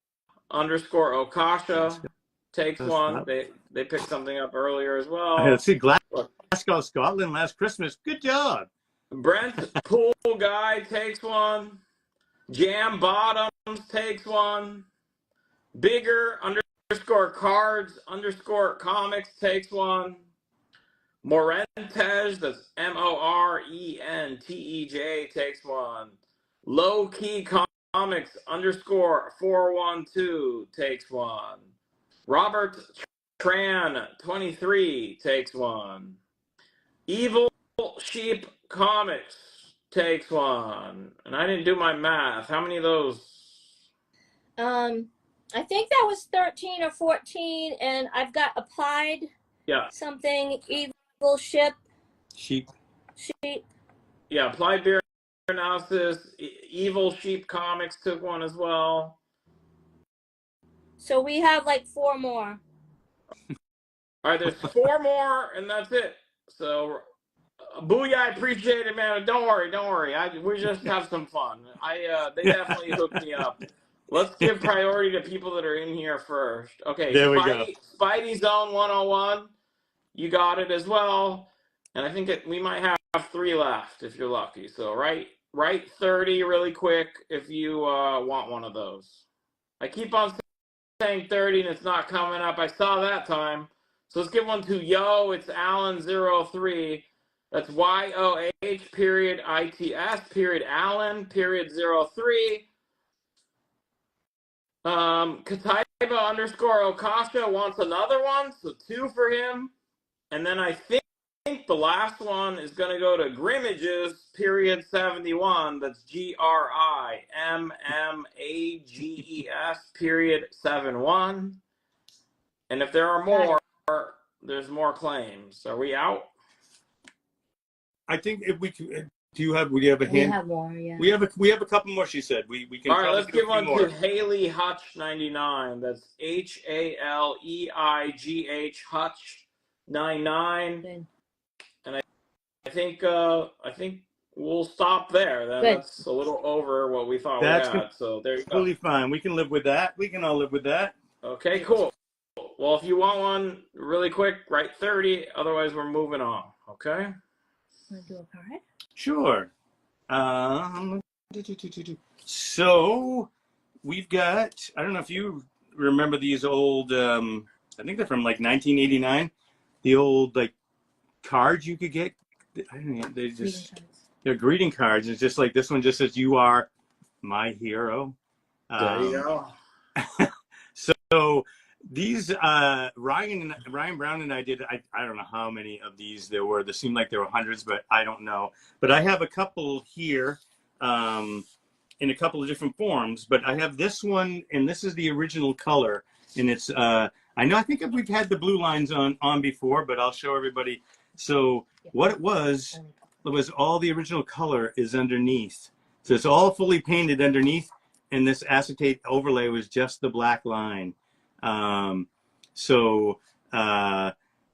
A: _ Okasha takes one. They picked something up earlier as well.
B: Let's see, Glasgow, Scotland last Christmas. Good job.
A: Brent Pool Guy takes one. Jam Bottoms takes one. Bigger _ Cards _ Comics takes one. Morentej, that's MORENTEJ, takes one. Low Key Comics _ 412 takes one. Robert Tran 23 takes one. Evil Sheep Comics takes one. And I didn't do my math. How many of those?
C: I think that was 13 or 14, and I've got Applied something, Evil Sheep.
A: Yeah, Applied Beer Analysis, Evil Sheep Comics took one as well.
C: So we have like 4 more.
A: All right, there's 4 more, and that's it. So, Booyah, I appreciate it, man. Don't worry. We just have some fun. They definitely hooked me up. Let's give priority to people that are in here first. Okay,
B: there we go.
A: Spidey Zone 101, you got it as well. And I think we might have 3 left if you're lucky. So write 30 really quick if you want one of those. I keep on saying 30 and it's not coming up. I saw that time. So let's give one to Yo. It's Allen03. That's YOH period ITS period Allen period 03. Kataiba _ Okasha wants another one, so 2 for him. And then I think the last one is going to go to Grimmages period 71. That's GRIMMAGES period 71. And if there are more, there's more claims. Are we out?
B: I think if we can, do you have a hand?
C: We have more, yeah.
B: We have a couple more. She said we can.
A: All right, let's give one to Haley Hutch 99. That's HALEIGH Hutch 99.
C: Good.
A: And I think we'll stop there. Then that's a little over what we thought we had. So there you go.
B: Totally fine. We can live with that. We can all live with that.
A: Okay, cool. Well, if you want one really quick, write 30. Otherwise, we're moving on. Okay.
C: Want to do a card?
B: Sure. So we've got, I don't know if you remember these old, I think they're from like 1989, the old like cards you could get. I don't know, they're greeting cards. It's just like this one just says, "You are my hero."
A: There you go.
B: So these, Ryan Brown and I did, I don't know how many of these there were. There seemed like there were hundreds, but I don't know. But I have a couple here in a couple of different forms. But I have this one, and this is the original color. And it's, I think we've had the blue lines on before, but I'll show everybody. So what it was all the original color is underneath. So it's all fully painted underneath, and this acetate overlay was just the black line. So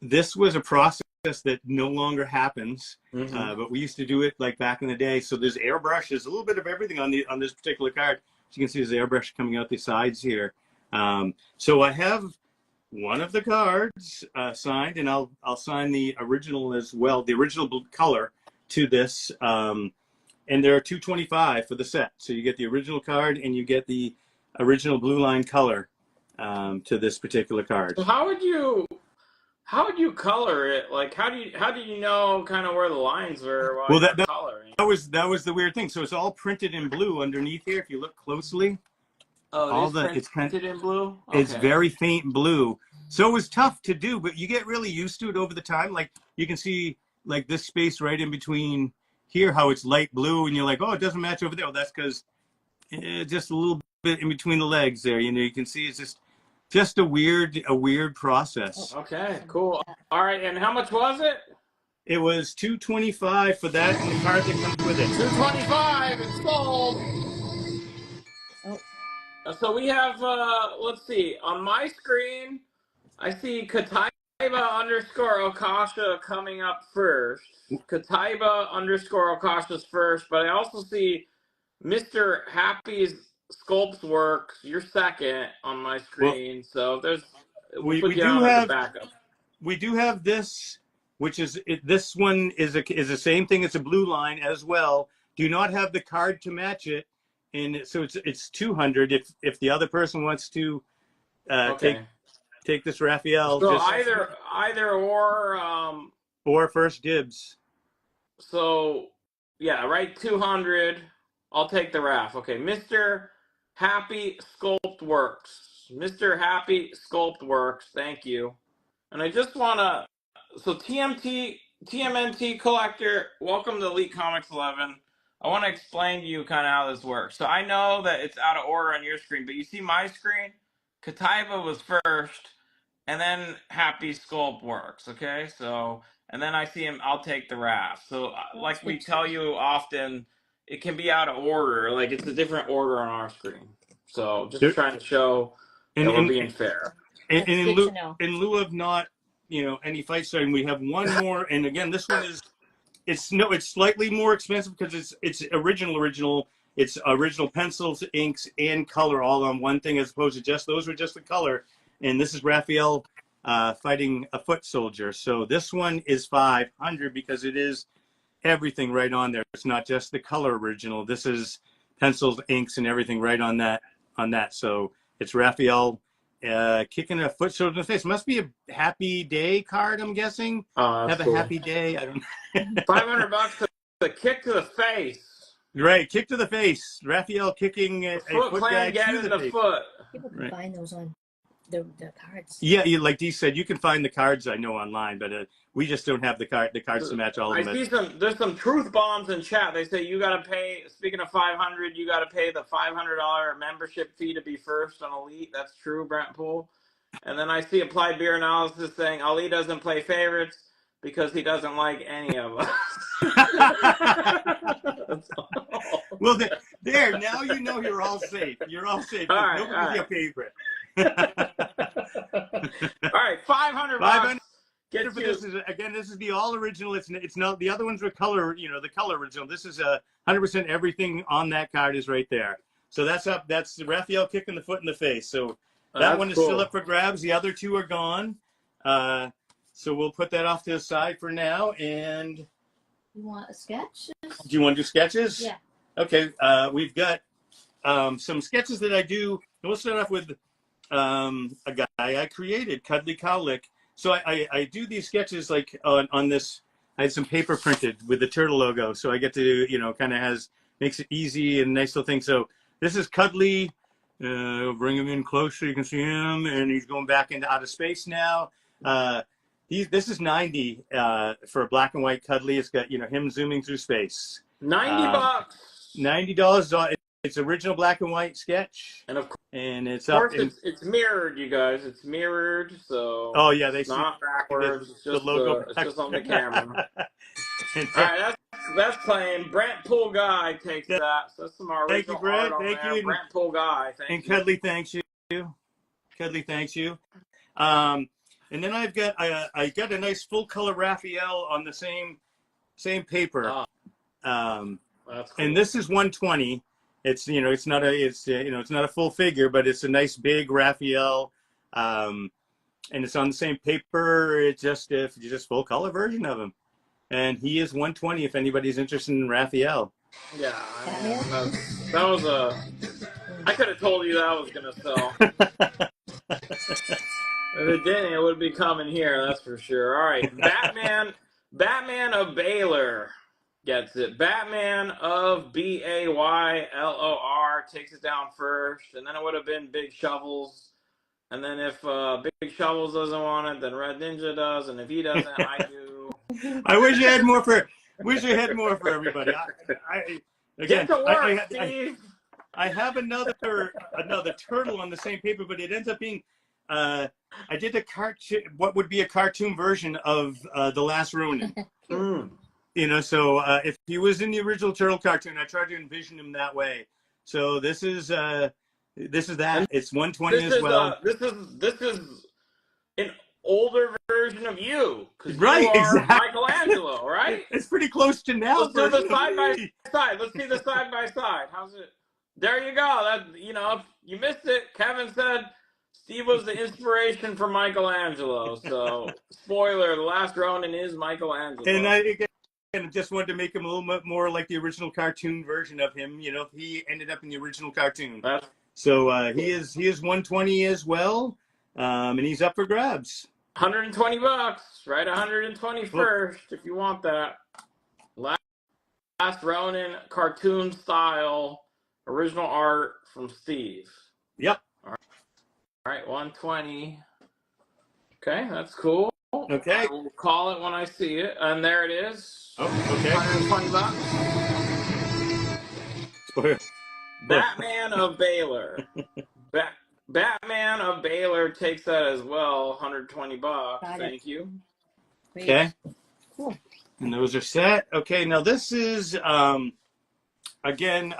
B: this was a process that no longer happens, but we used to do it like back in the day. So there's airbrush, there's a little bit of everything on this particular card. As you can see, there's airbrush coming out the sides here. So I have one of the cards signed, and I'll sign the original as well, the original color to this. And there are $225 for the set. So you get the original card and you get the original blue line color to this particular card.
A: So how would you color it? Like, how do you know kind of where the lines were while you're coloring?
B: That was the weird thing. So it's all printed in blue underneath here. If you look closely,
A: it's printed in blue. Okay.
B: It's very faint blue. So it was tough to do, but you get really used to it over the time. Like you can see, like this space right in between here, how it's light blue, and you're like, oh, it doesn't match over there. Well, that's because just a little bit in between the legs there. You know, you can see it's just a weird process.
A: Okay, cool. All right, and how much was it?
B: It was $225 for that and the card that comes with it.
A: $225. It's sold. So we have, let's see, on my screen, I see Kataiba _ Akasha coming up first. Kataiba _ Akasha's first, but I also see Mr. Happy's Sculpt Works, you're second on my screen. Well, so there's,
B: we do have backup. We do have this, which is, this one is the same thing. It's a blue line as well. Do not have the card to match it. And so it's $200 if the other person wants to take this Raphael.
A: So either
B: or first dibs.
A: So yeah, right, $200. I'll take the Raph. Okay, Mr. Happy Sculpt Works. Mr. Happy Sculpt Works. Thank you. And I just wanna TMNT collector, welcome to Elite Comics 11. I want to explain to you kind of how this works. So I know that it's out of order on your screen, but you see my screen? Kataiba was first, and then Happy Sculpt Works, okay? So, and then I see him, I'll take the Raph. So like we tell you often, it can be out of order. Like it's a different order on our screen. So just trying to show that we're being fair.
B: And in lieu of not, any fight starting, we have one more. And again, this one is, it's slightly more expensive because it's original. It's original pencils, inks, and color all on one thing, as opposed to just those were just the color. And this is Raphael fighting a foot soldier. So this one is $500 because it is everything right on there. It's not just the color original. This is pencils, inks, and everything right on that. So it's Raphael kicking a foot soldier in the face. Must be a happy day card, I'm guessing. Have a happy day. I don't know.
A: $500 to kick to the face.
B: Right, kick to the face. Raphael kicking a foot guy to the face.
C: People can find those on the cards.
B: Yeah, like Dee said, you can find the cards I know online, but we just don't have the cards to match all of them.
A: I see there's some truth bombs in chat. They say you got to pay. Speaking of $500, you got to pay the $500 membership fee to be first on Elite. That's true, Brent Poole. And then I see Applied Beer Analysis saying Ali doesn't play favorites because he doesn't like any of us.
B: Well, there. Now you know you're all safe. You're all safe.
A: All right,
B: nobody's your favorite.
A: All right, $500.
B: This is the all original. It's not, the other ones were color. The color original. This is 100% everything on that card is right there. So that's up. That's Raphael kicking the foot in the face. So that one is still up for grabs. The other two are gone. So we'll put that off to the side for now. And
C: you want a sketch?
B: Do you want to do sketches?
C: Yeah.
B: Okay. We've got some sketches that I do. And we'll start off with a guy I created, Cuddly Cowlick. So I do these sketches like on this. I had some paper printed with the turtle logo, so I get to kind of makes it easy and nice little thing. So this is Cuddly. Bring him in close so you can see him, and he's going back into outer space now. This is $90 for a black and white Cuddly. It's got him zooming through space.
A: $90.
B: $90. It's original black and white sketch.
A: And of
B: and it's
A: Of
B: up
A: course,
B: in.
A: it's mirrored, you guys. It's mirrored, so
B: Oh yeah, they
A: it's
B: see
A: not backwards.
B: the logo
A: It's
B: back
A: just on the
B: there.
A: camera.
B: And
A: All right, that's claimed. Brent Pool Guy takes
B: yeah,
A: that. So that's some
B: thank you,
A: original art
B: Brett.
A: on
B: Thank
A: there.
B: you,
A: Brent Pool Guy, thank
B: and
A: you.
B: Cuddly thanks you. Cuddly thanks you. And then I got a nice full color Raphael on the same paper.
A: That's cool.
B: And this is 120. It's it's not a full figure, but it's a nice big Raphael. And it's on the same paper. It's just full color version of him. And he is 120 if anybody's interested in Raphael.
A: Yeah, I mean, that was I could have told you that was gonna sell. If it didn't, it would be coming here. That's for sure. All right, Batman of Baylor gets it. Batman of Baylor takes it down first, and then it would have been Big Shovels. And then if Big Shovels doesn't want it, then Red Ninja does, and if he doesn't, I do.
B: I wish you had more for everybody.
A: Get to work, Steve.
B: I have another turtle on the same paper, but it ends up being I did what would be a cartoon version of The Last Ronin. So if he was in the original turtle cartoon, I tried to envision him that way. So this is that. It's 120 as well.
A: This is an older version of you, because
B: right,
A: you are
B: exactly.
A: Michelangelo, right?
B: It's pretty close to now.
A: Let's do the side by side. Let's see the side by side. How's it? There you go. That if you missed it, Kevin said Steve was the inspiration for Michelangelo. So spoiler: The Last Ronin is Michelangelo.
B: And I just wanted to make him a little bit more like the original cartoon version of him. He ended up in the original cartoon. So he is 120 as well, and he's up for grabs.
A: $120, right? 120 first if you want that. Last Ronin cartoon style original art from Steve.
B: Yep.
A: All right, 120. Okay, that's cool.
B: Okay.
A: I will call it when I see it, and there it is.
B: Oh, okay.
A: $120. Batman of Baylor. Batman of Baylor takes that as well. $120. Thank you.
B: Okay. Cool. And those are set. Okay. Now this is again.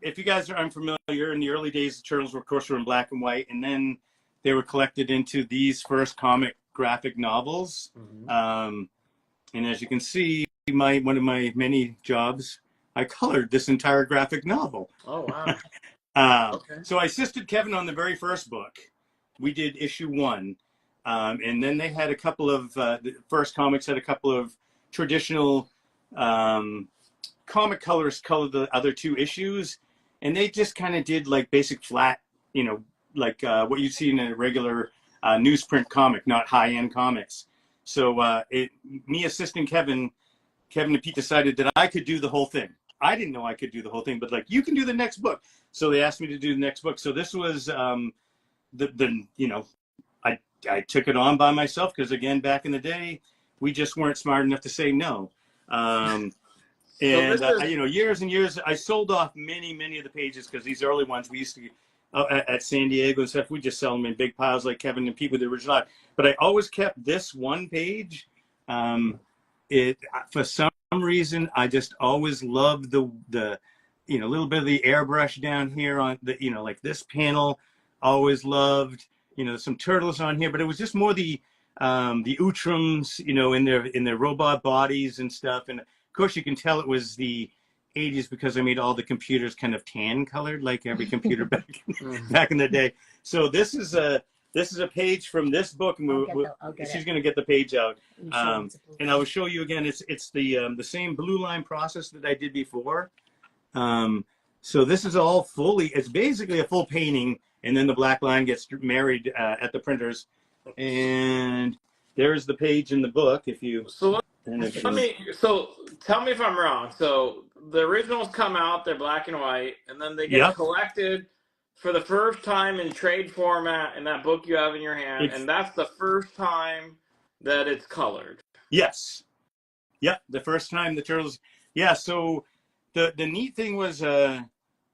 B: If you guys are unfamiliar, in the early days, the turtles were, of course, were in black and white, and then they were collected into these first comic graphic novels. Mm-hmm. And as you can see, one of my many jobs, I colored this entire graphic novel.
A: Oh, wow.
B: Okay. So I assisted Kevin on the very first book. We did issue 1. And then they had a couple of, the first comics had a couple of traditional comic colors colored the other 2 issues. And they just kind of did like basic flat, like what you see in a regular newsprint comic, not high-end comics. So me assisting Kevin and Pete decided that I could do the whole thing. I didn't know I could do the whole thing, but like, you can do the next book. So they asked me to do the next book. So this was I took it on by myself because, again, back in the day, we just weren't smart enough to say no. Years and years, I sold off many of the pages because these early ones we used to at San Diego and stuff, we just sell them in big piles like Kevin and Pete with the original art. But I always kept this one page. For some reason, I just always loved the little bit of the airbrush down here on the like this panel. Always loved some turtles on here, but it was just more the Utrams in their robot bodies and stuff. And of course, you can tell it was the 80s because I made all the computers kind of tan colored, like every computer back in the day. So this is a page from this book, and she's going to get the page out, and I will show you again. It's the same blue line process that I did before. So this is all it's basically a full painting, and then the black line gets married at the printers, and there's the page in the book. Tell me
A: if I'm wrong. So the originals come out, they're black and white, and then they get collected for the first time in trade format in that book you have in your hand, and that's the first time that it's colored.
B: Yes. Yep, the first time the turtles. Yeah, so the neat thing was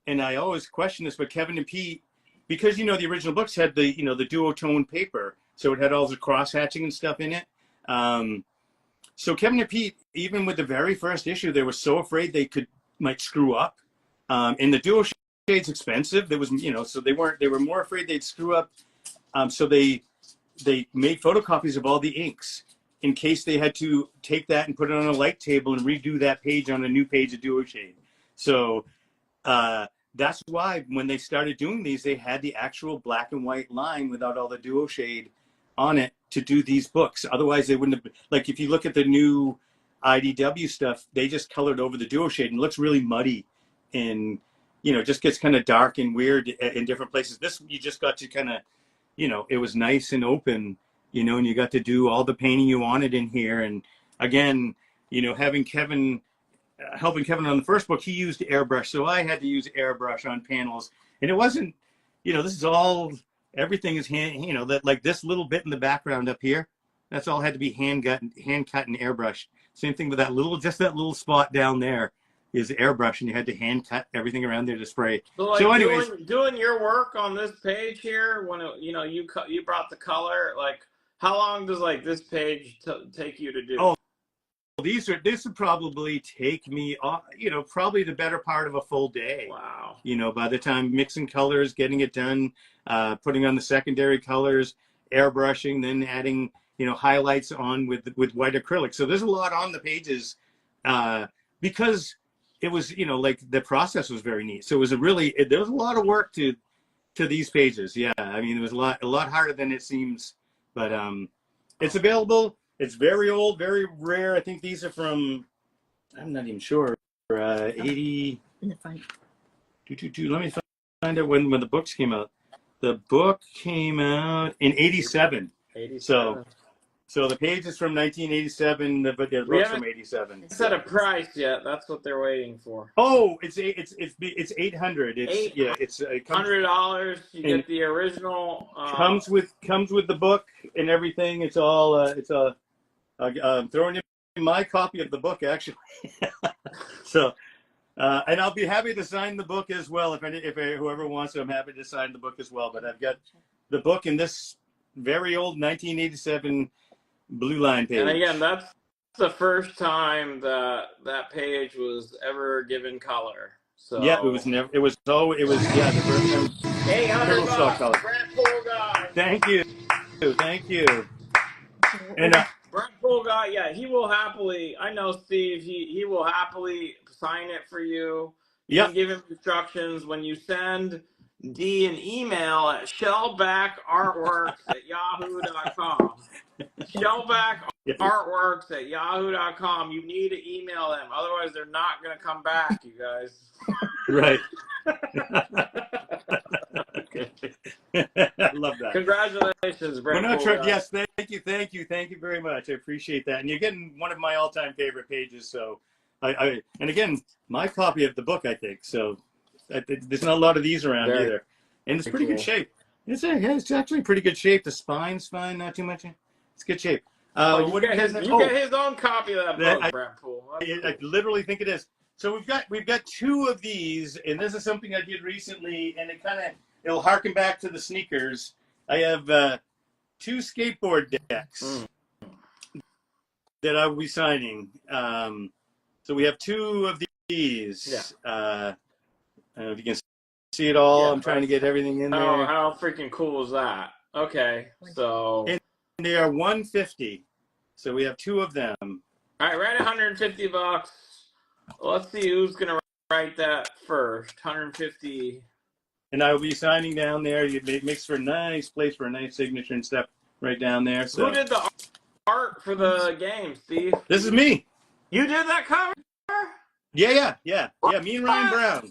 B: and I always question this, but Kevin and Pete, because the original books had the the duotone paper, so it had all the cross hatching and stuff in it. So Kevin and Pete, even with the very first issue, they were so afraid they might screw up. And the duo shade's expensive. There was so they were more afraid they'd screw up. So they made photocopies of all the inks in case they had to take that and put it on a light table and redo that page on a new page of duo shade. So that's why when they started doing these, they had the actual black and white line without all the duo shade on it to do these books. Otherwise, they wouldn't have. Like if you look at the new IDW stuff, they just colored over the duo shade and it looks really muddy, and just gets kind of dark and weird in different places. This you just got to kind of, it was nice and open, and you got to do all the painting you wanted in here. And again, having Kevin. Helping Kevin on the first book, he used airbrush, so I had to use airbrush on panels, and it wasn't, this is all, everything is hand, that like this little bit in the background up here, that's all had to be hand cut and airbrushed. Same thing with that little spot down there is airbrush, and you had to hand cut everything around there to spray.
A: So, like,
B: so anyways,
A: doing your work on this page here, when you brought the color, like how long does like this page take you to do?
B: Oh, this would probably take me, probably the better part of a full day.
A: Wow.
B: By the time mixing colors, getting it done, putting on the secondary colors, airbrushing, then adding, highlights on with white acrylic. So there's a lot on the pages because it was, like the process was very neat. So it was there was a lot of work to these pages. Yeah. I mean, it was a lot harder than it seems, but it's available. It's very old, very rare. I think these are from, I'm not even sure, 80.
D: In the front.
B: Let me find out when the books came out. The book came out in 87.
A: 87.
B: So the page is from 1987, but the book's from 87.
A: Set a price yet? That's what they're waiting for.
B: Oh, it's 800. It's
A: $100. You get the original.
B: Comes with the book and everything. It's all I'm throwing in my copy of the book actually. So, and I'll be happy to sign the book as well if whoever wants to. I'm happy to sign the book as well. But I've got the book in this very old 1987 blue line page.
A: And again, that's the first time that page was ever given color. So
B: yeah, the first time.
A: $800. Brent Pool Guy.
B: Thank you. And
A: Brent Pool Guy, yeah, he will happily. I know Steve. He will happily sign it for you. You can give him instructions when you send D an email at shellbackartworks@yahoo.com. Shellbackartworks@yahoo.com. You need to email them, otherwise they're not going to come back, you guys.
B: Right. I love that.
A: Congratulations, Brent.
B: Yes, thank you very much. I appreciate that. And you're getting one of my all-time favorite pages. So, and again, my copy of the book, I think. So, there's not a lot of these around either, and it's pretty good shape. It's actually pretty good shape. The spine's fine, not too much. It's good shape.
A: You get his own copy of that book, Brent Pool.
B: I literally think it is. So we've got two of these, and this is something I did recently, and it'll harken back to the sneakers. I have two skateboard decks that I will be signing. So we have two of these. Yeah. I don't know if you can see it all. I'm trying to get everything in there.
A: How freaking cool is that? Okay, so.
B: And they are $150. So we have two of them.
A: All right, right, $150. Let's see who's gonna write that first. 150.
B: And I will be signing down there. It makes for a nice place for a nice signature and stuff right down there. So.
A: Who did the art for the game, Steve?
B: This is me.
A: You did that cover?
B: Yeah. Me and Ryan Brown.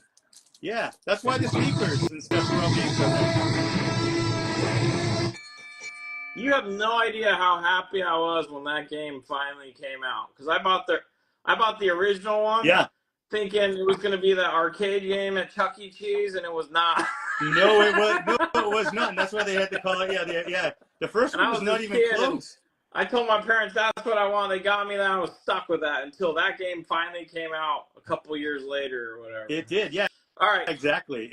B: Yeah, that's why the speakers and stuff are all being so nice.
A: You have no idea how happy I was when that game finally came out, because I bought the original one. Yeah. Thinking it was going to be the arcade game at Chuck E. Cheese, and it was not.
B: No, it was not. And that's why they had to call it. Yeah. The first one was not even close.
A: I told my parents that's what I want. They got me that. I was stuck with that until that game finally came out a couple years later or whatever.
B: It did, yeah.
A: All right.
B: Exactly.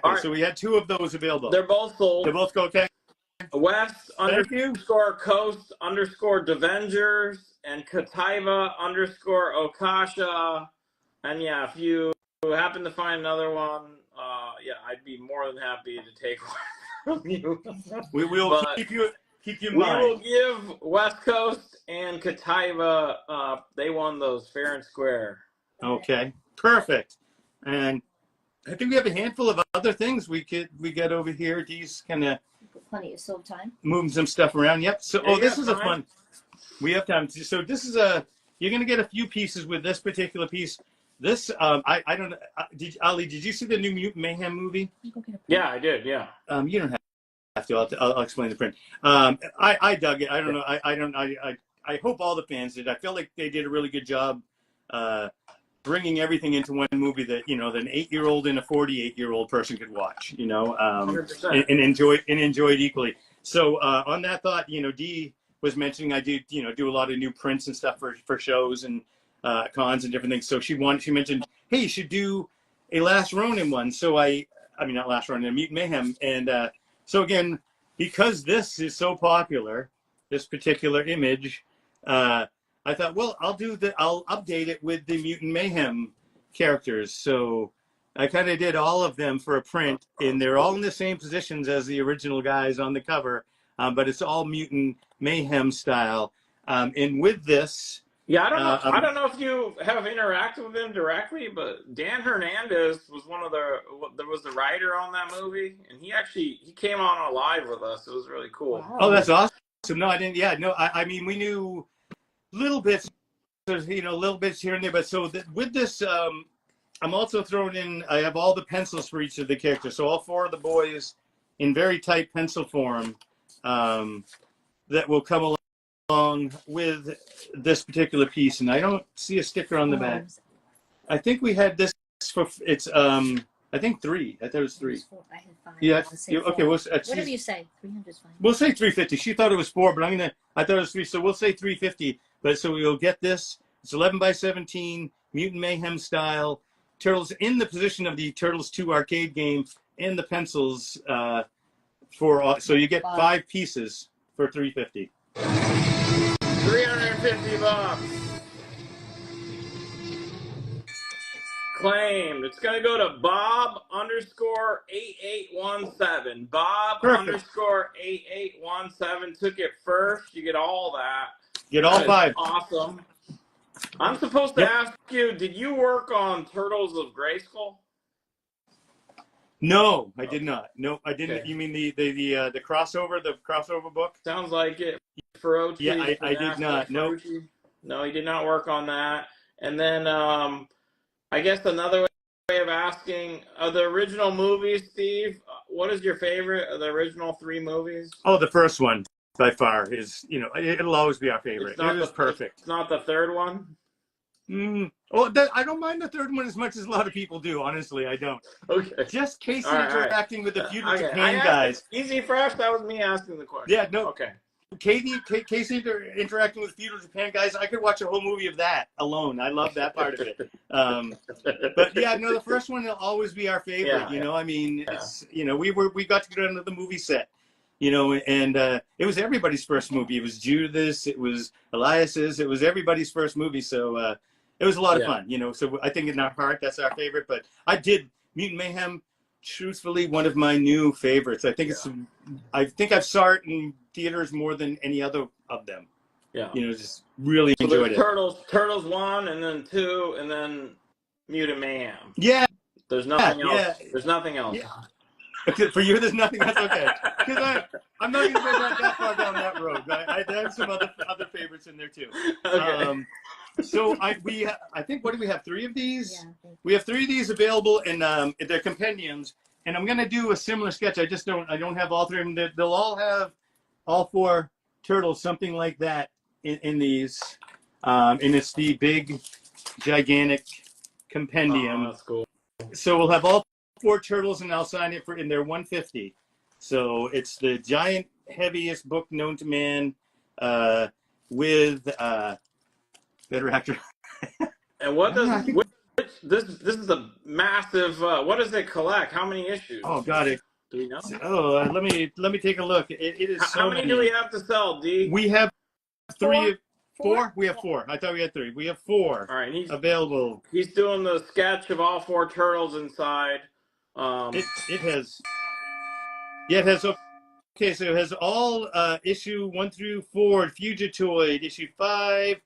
A: All right.
B: So we had 2 of those available.
A: They're both sold.
B: They both go okay.
A: West
B: Thank you.
A: _ Coast _ Devengers and Kataiva _ Okasha. And yeah, if you happen to find another one, yeah, I'd be more than happy to take one from you.
B: We will
A: But
B: keep you in
A: we
B: mind.
A: will give West Coast and Kataiva, they won those fair and square.
B: Okay, perfect. And I think we have a handful of other things we get over here. These kind of
C: Plenty of soul time.
B: moving some stuff around. Yep. So,
A: Yeah, you
B: this
A: got
B: is a
A: time.
B: fun. We have time. So this is you're going to get a few pieces with this particular piece. This, I don't know. Ali, did you see the new Mutant Mayhem movie?
A: Yeah, I did. Yeah.
B: You don't have to. I'll explain the print. I dug it. I don't know. I hope all the fans did. I feel like they did a really good job bringing everything into one movie that, that an 8-year-old and a 48-year-old person could watch, and enjoy it equally. So on that thought, Dee was mentioning I do a lot of new prints and stuff for shows and cons and different things. So she mentioned, hey, you should do a Last Ronin one. So I mean not Last Ronin, Mutant Mayhem, and so again, because this is so popular, this particular image. I thought, well, I'll update it with the Mutant Mayhem characters. So I kind of did all of them for a print, and they're all in the same positions as the original guys on the cover, but it's all Mutant Mayhem style. And with this,
A: yeah, I don't know if you have interacted with him directly, but Dan Hernandez was was the writer on that movie, and he came on live with us. It was really cool.
C: Wow.
B: Oh, that's awesome. No, I didn't. Yeah, no, I mean, we knew little bits, little bits here and there. But so with this, I'm also throwing in, I have all the pencils for each of the characters. So all 4 of the boys in very tight pencil form that will come along with this particular piece. And I don't see a sticker on the back. I think we had this for, it's, I think 3. I thought it was 3.
C: I had 5.
B: Yeah.
C: Whatever
B: Okay.
C: you say. 300 is fine.
B: We'll say 350. She thought it was 4, but I thought it was 3. So we'll say 350. But so we'll get this. It's 11 by 17, Mutant Mayhem style. Turtles in the position of the Turtles 2 arcade game, and the pencils so you get 5 pieces for 350.
A: 350 bucks. Claimed. It's gonna go to Bob _8817. Bob
B: Perfect.
A: _8817 took it first. You get all that.
B: Get all
A: That is
B: 5.
A: Awesome. I'm supposed to ask you, did you work on Turtles of Grayskull?
B: No, I did not. No, I didn't.
A: Okay.
B: You mean the crossover book?
A: Sounds like it. Ferrucci.
B: Yeah, I did not. No.
A: No, he did not work on that. And then I guess another way of asking, the original movies, Steve, what is your favorite of the original 3 movies?
B: Oh, the first one by far is, it'll always be our favorite. It was perfect.
A: It's not the third one?
B: Well, I don't mind the third one as much as a lot of people do. Honestly, I don't.
A: Okay.
B: Just Casey
A: All right.
B: interacting with the Feudal
A: Okay.
B: Japan guys.
A: Easy Fresh, that was me asking the question.
B: Yeah, no.
A: Okay.
B: Casey interacting with Feudal Japan guys. I could watch a whole movie of that alone. I love that part of it. But yeah, no, the first one will always be our favorite.
A: Yeah,
B: I mean, it's we got to go down to the movie set. And it was everybody's first movie. It was Judas, it was Elias's, it was everybody's first movie. So it was a lot of fun, So I think in our heart, that's our favorite. But I did Mutant Mayhem, truthfully, one of my new favorites. I think I think I've saw it in theaters more than any other of them.
A: Yeah.
B: Just really enjoyed it.
A: Turtles 1 and then 2 and then Mutant Mayhem.
B: Yeah.
A: There's nothing else.
B: Yeah.
A: There's nothing else.
B: Yeah. For you, there's nothing. That's okay. Because I'm not going to go that far down that road. I have some other favorites in there too.
A: Okay.
B: So I think, what do we have? 3 of these?
C: Yeah.
B: We have 3 of these available, and they're compendiums. And I'm going to do a similar sketch. I don't have all 3 of them. They'll all have all 4 turtles, something like that, in these. And it's the big, gigantic compendium.
A: Oh, that's cool.
B: So we'll have all 4 turtles, and I'll sign it in their 150. So it's the giant, heaviest book known to man, with better actor.
A: And which this is a massive. What does it collect? How many issues?
B: Oh, got it.
A: Do we know?
B: Oh, let me take a look. It is so
A: How many do we have to sell, D?
B: We have three.
C: Four?
B: Four? We have four. I thought we had three. We have four
A: All right,
B: available.
A: he's doing the sketch of all four turtles inside.
B: It has. Yeah, it has. Okay, so it has all issue 1 through 4, Fugitoid, issue 5.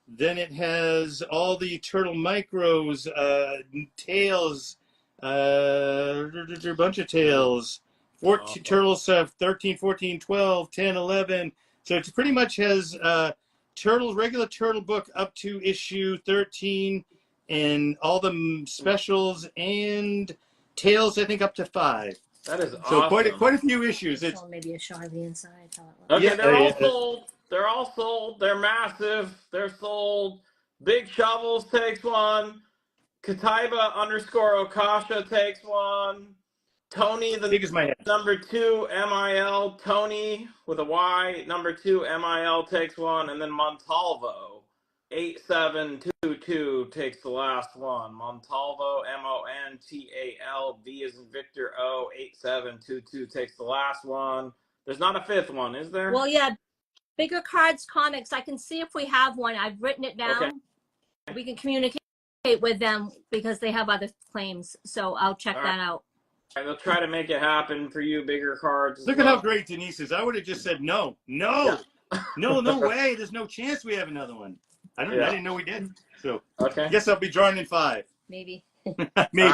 B: Then it has all the turtle micros, tails, a bunch of tails. 14 turtles have 13, 14, 12, 10, 11. So it pretty much has regular turtle book up to issue 13, and all the specials and tails, I think, up to 5.
A: That is
B: So
A: awesome.
B: quite a few issues. It's
D: Maybe a shot of the inside. How it looks.
A: Okay,
B: Yeah,
A: they're all
B: yeah.
A: sold. They're all sold. They're massive. They're sold. Big Shovels takes one. Kataiba _ Okasha takes one. Tony, the
B: big as my head.
A: number 2 MIL, Tony with a Y, number 2 MIL takes one, and then Montalvo 8722 takes the last one. Montalvo MONTALV as in Victor O 8722 takes the last one. There's not a fifth one, is there?
D: Well, yeah, Bigger Cards Comics. I can see if we have one. I've written it down.
A: Okay.
D: We can communicate with them because they have other claims. So I'll check
A: All
D: that out.
A: All right, they'll try to make it happen for you, Bigger Cards.
B: Look at how great Denise is. I would have just said no, no way. There's no chance we have another one. I didn't know we did. So
A: Okay.
B: I guess I'll be drawing in 5.
D: Maybe.
B: Maybe.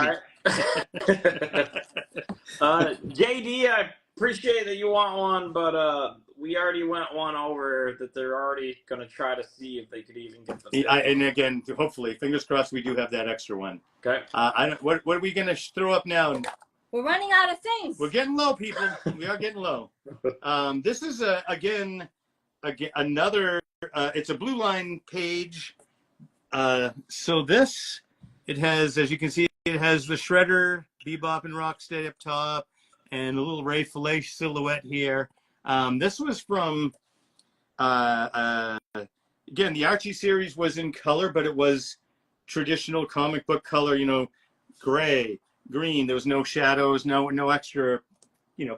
A: All right. JD, I appreciate that you want one, but we already went one over that they're already going to try to see if they could even get the.
B: And again, hopefully, fingers crossed, we do have that extra one.
A: Okay.
B: What are we going to throw up now?
D: We're running out of things.
B: We're getting low, people. We are getting low. This is again another. It's a Blue Line page. So this, it has, as you can see, it has the Shredder, Bebop and Rocksteady up top, and a little Ray Fillet silhouette here. This was from again, the Archie series was in color, but it was traditional comic book color. Gray, green. There was no shadows, no extra,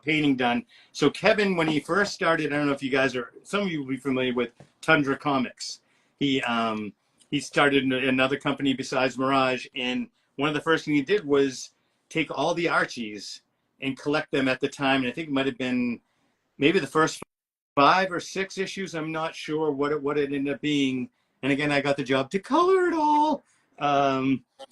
B: painting done. So Kevin, when he first started, I don't know if you guys some of you will be familiar with Tundra Comics. He started another company besides Mirage, and one of the first things he did was take all the Archies and collect them at the time. And I think it might have been maybe the first 5 or 6 issues. I'm not sure what it ended up being. And again, I got the job to color it all.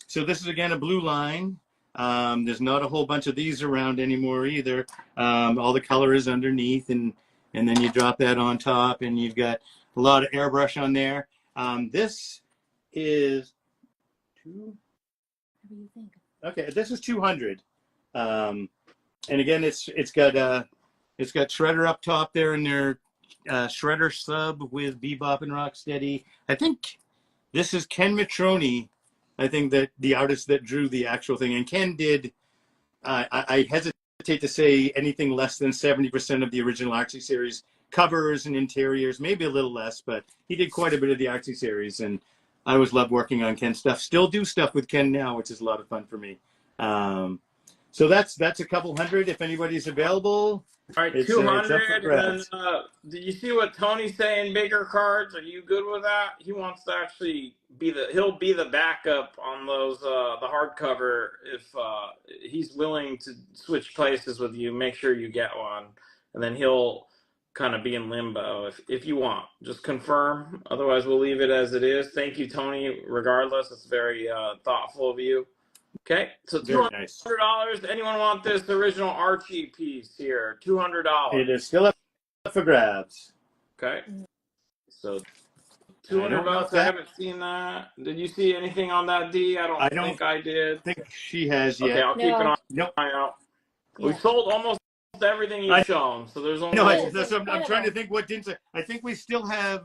B: So this is again a Blue Line. There's not a whole bunch of these around anymore either. All the color is underneath, and then you drop that on top, and you've got a lot of airbrush on there. This is
D: What do you think?
B: okay. This is 200, and again, it's got Shredder up top there in their Shredder sub with Bebop and Rocksteady. I think this is Ken Matroni. I think that the artist that drew the actual thing, and Ken did, I hesitate to say anything less than 70% of the original Archie series covers and interiors, maybe a little less, but he did quite a bit of the Archie series, and I always love working on Ken's stuff. Still do stuff with Ken now, which is a lot of fun for me. So that's a couple hundred if anybody's available.
A: All right,
B: It's
A: 200.
B: up for
A: And
B: grabs.
A: then, did you see what Tony's saying? Bigger Cards. Are you good with that? He wants to actually he'll be the backup on those the hardcover if he's willing to switch places with you. Make sure you get one, and then he'll kind of be in limbo if you want. Just confirm. Otherwise, we'll leave it as it is. Thank you, Tony. Regardless, it's very thoughtful of you. Okay, so
B: Very nice.
A: $200. Anyone want this original Archie piece here? $200.
B: It is still up for grabs.
A: Okay. So
B: I
A: $200
B: don't know
A: bucks.
B: that.
A: I haven't seen that. Did you see anything on that, D? I don't think I did.
B: I think she has yet.
A: Okay, I'll keep an
B: Nope.
A: eye out.
D: Yeah.
A: We've sold almost everything you've shown, so there's only
B: No,
D: Oh,
B: that's what I'm trying to think what didn't say. I think we still have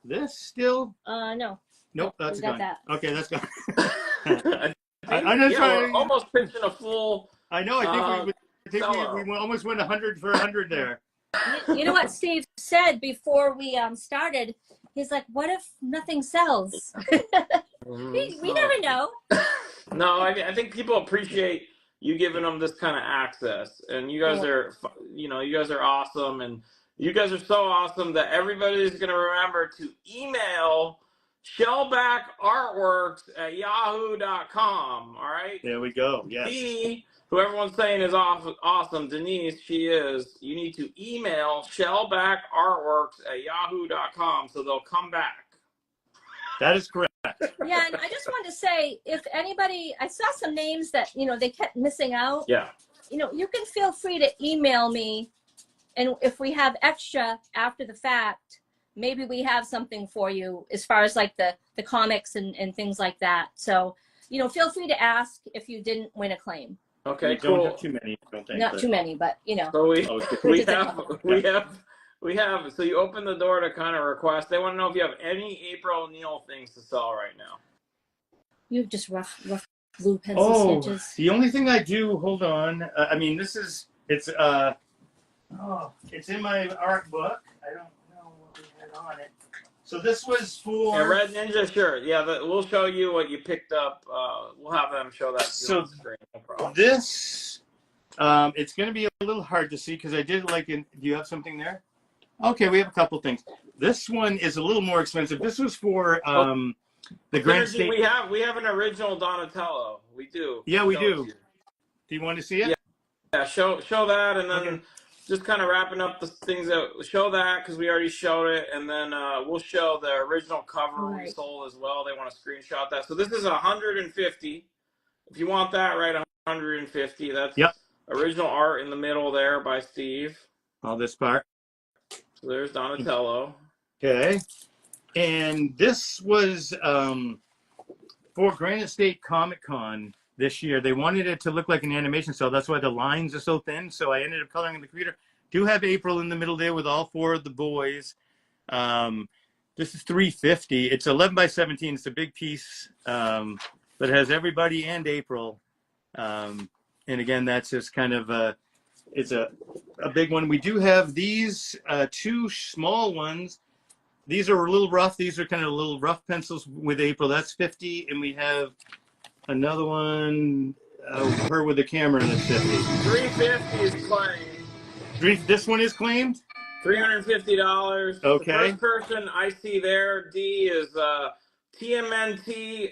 B: this still.
D: No.
B: Nope, that's
D: We got
B: gone.
D: that.
B: Okay, that's gone.
A: I'm
B: just trying-
A: we're almost pitching a full.
B: I know. I think we almost went 100 for 100 there.
D: You know what Steve said before we started? He's like, "What if nothing sells?" We never know.
A: No, I think people appreciate you giving them this kind of access, and you guys are, you guys are awesome, and you guys are so awesome that everybody's going to remember to email shellbackartworks@yahoo.com. All right.
B: There we go. Yes.
A: Who everyone's saying is awesome, Denise, she is. You need to email shellbackartworks@yahoo.com so they'll come back.
B: That is correct.
D: Yeah, and I just wanted to say, if anybody, I saw some names that, they kept missing out.
A: Yeah.
D: You can feel free to email me. And if we have extra after the fact, maybe we have something for you as far as like the comics and things like that. So, feel free to ask if you didn't win a claim.
A: Okay,
B: We don't
A: cool.
B: have too many, I don't think.
D: Not too many, but
A: So we have. So you open the door to kind of request. They want to know if you have any April Neil things to sell right now.
D: You have just rough blue pencil sketches.
B: The only thing I do, hold on. It's in my art book. I don't know what we had on it. So this was for
A: Red Ninja shirt. Yeah, we'll show you what you picked up. We'll have them show that on the screen. No problem.
B: This. It's going to be a little hard to see because I did do you have something there? Okay, we have a couple things. This one is a little more expensive. This was for the Grand State.
A: We have an original Donatello. We do.
B: Yeah, we do. Do you want to see it?
A: Yeah, show that, and then just kind of wrapping up the things that show that because we already showed it, and then we'll show the original cover we sold as well. They want to screenshot that. So this is 150. If you want that, right, 150. That's original art in the middle there by Steve.
B: All this part.
A: So there's Donatello.
B: Okay. And this was for Granite State Comic Con this year. They wanted it to look like an animation cell. That's why the lines are so thin. So I ended up coloring in the computer. Do have April in the middle there with all four of the boys. This is $350. It's 11 by 17. It's a big piece, but it has everybody and April. And again, that's just kind of it's a big one. We do have these two small ones. These are a little rough. These are kind of little rough pencils with April. That's 50. And we have another one, her with the camera, that's 50.
A: 350 is claimed.
B: This one is claimed?
A: $350.
B: Okay.
A: The first person I see there, D, is TMNT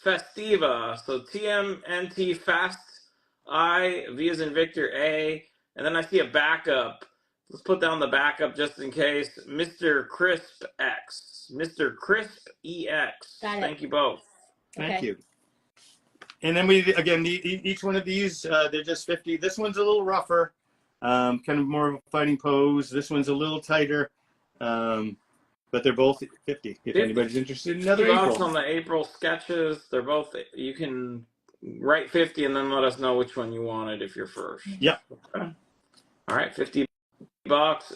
A: Festiva. So TMNT Fest, I, V as in Victor, A. And then I see a backup. Let's put down the backup just in case. Mr. Crisp X. Mr. Crisp EX. Thank you both.
B: Thank you. And then each one of these, they're just 50. This one's a little rougher, kind of more of a fighting pose. This one's a little tighter, but they're both 50. If anybody's interested in another April.
A: On the April sketches, they're both, you can write 50 and then let us know which one you wanted if you're first.
B: Yep.
A: Okay. All right, $50.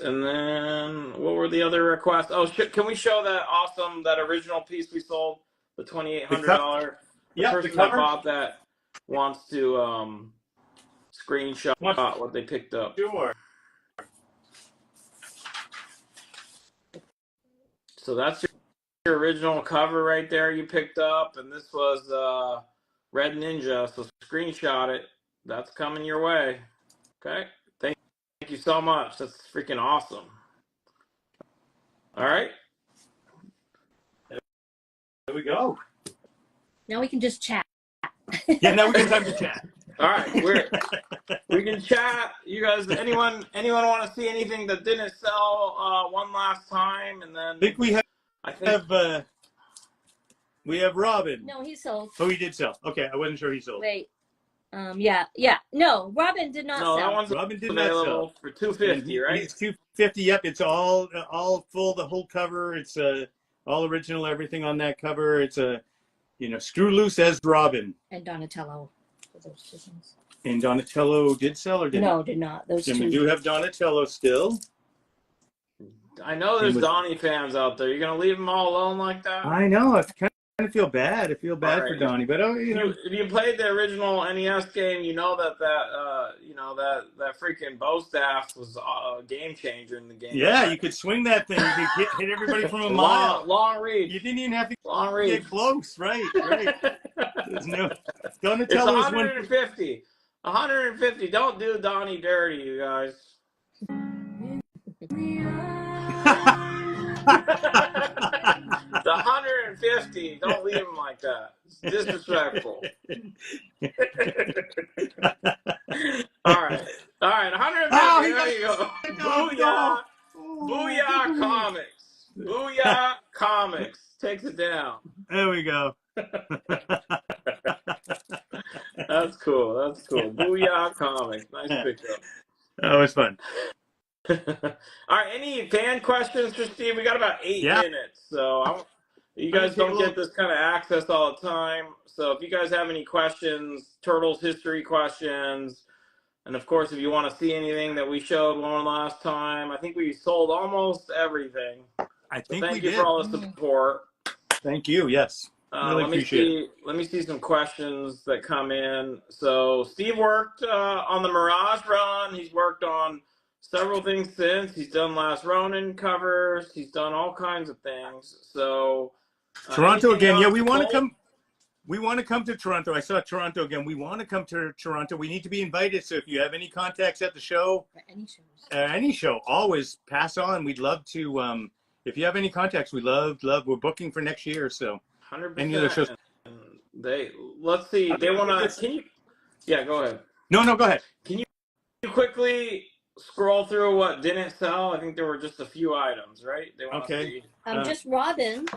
A: And then what were the other requests? Oh, can we show that original piece we sold, the $2,800? The person that bought that wants to screenshot what they picked up.
B: Sure.
A: So that's your original cover right there you picked up, and this was Red Ninja. So screenshot it. That's coming your way. Okay. Thank you so much. That's freaking awesome. All right.
B: There we go.
D: Now we can just chat.
B: Yeah, now we can time to chat.
A: All right, we can chat. You guys, anyone want to see anything that didn't sell one last time, and then
B: I think we have Robin.
D: No, he sold.
B: Oh, he did sell. Okay, I wasn't sure he sold.
D: Wait. Yeah. No, Robin did not sell.
A: That one's
B: Robin did not sell
A: for $250, right?
B: It's $250. Yep, it's all full. The whole cover. It's all original. Everything on that cover. It's screw loose as Robin.
D: And Donatello. Those two things.
B: And Donatello did sell or didn't?
D: No, did not. Those two.
B: We do have Donatello still.
A: I know there's Donnie fans out there. You're gonna leave them all alone like that?
B: I know. I kind of feel bad. I feel bad for Donnie, but
A: if you played the original NES game, you know that you know, that freaking bow staff was a game changer in the game.
B: Yeah, you could swing that thing. You could hit everybody from a mile.
A: Long reach.
B: You didn't even have to
A: Long reach.
B: get close. Right. There's no
A: It's
B: Donatello is
A: 150. 150. Don't do Donnie dirty, you guys. The 150. Don't leave him like that. It's disrespectful. All right. 150.
B: Oh, he
A: there you go. Booyah. Booyah Comics. Booyah Comics takes it down.
B: There we go.
A: That's cool. That's cool. Booyah Comics. Nice pickup.
B: That was fun.
A: All right. Any fan questions for Steve? We got about 8 minutes, so you guys don't get this kind of access all the time. So if you guys have any questions, Turtles history questions, and of course, if you want to see anything that we showed one last time, I think we sold almost everything.
B: I think
A: Thank
B: we
A: you
B: did.
A: for all the support.
B: Thank you. Yes. Really appreciate it.
A: Let me see some questions that come in. So Steve worked on the Mirage run. He's worked on several things since. He's done Last Ronin covers. He's done all kinds of things. So
B: Toronto again. Yeah, we want to come. We want to come to Toronto. I saw Toronto again. We want to come to Toronto. We need to be invited. So if you have any contacts at the show, any show, always pass on. We'd love to. If you have any contacts, we love. We're booking for next year. So
A: 100%.
B: any other shows?
A: Let's see. They want to. Can you? Yeah, go ahead.
B: No, go ahead.
A: Can you quickly scroll through what didn't sell? I think there were just a few items, right? They want to see.
C: Just Robin.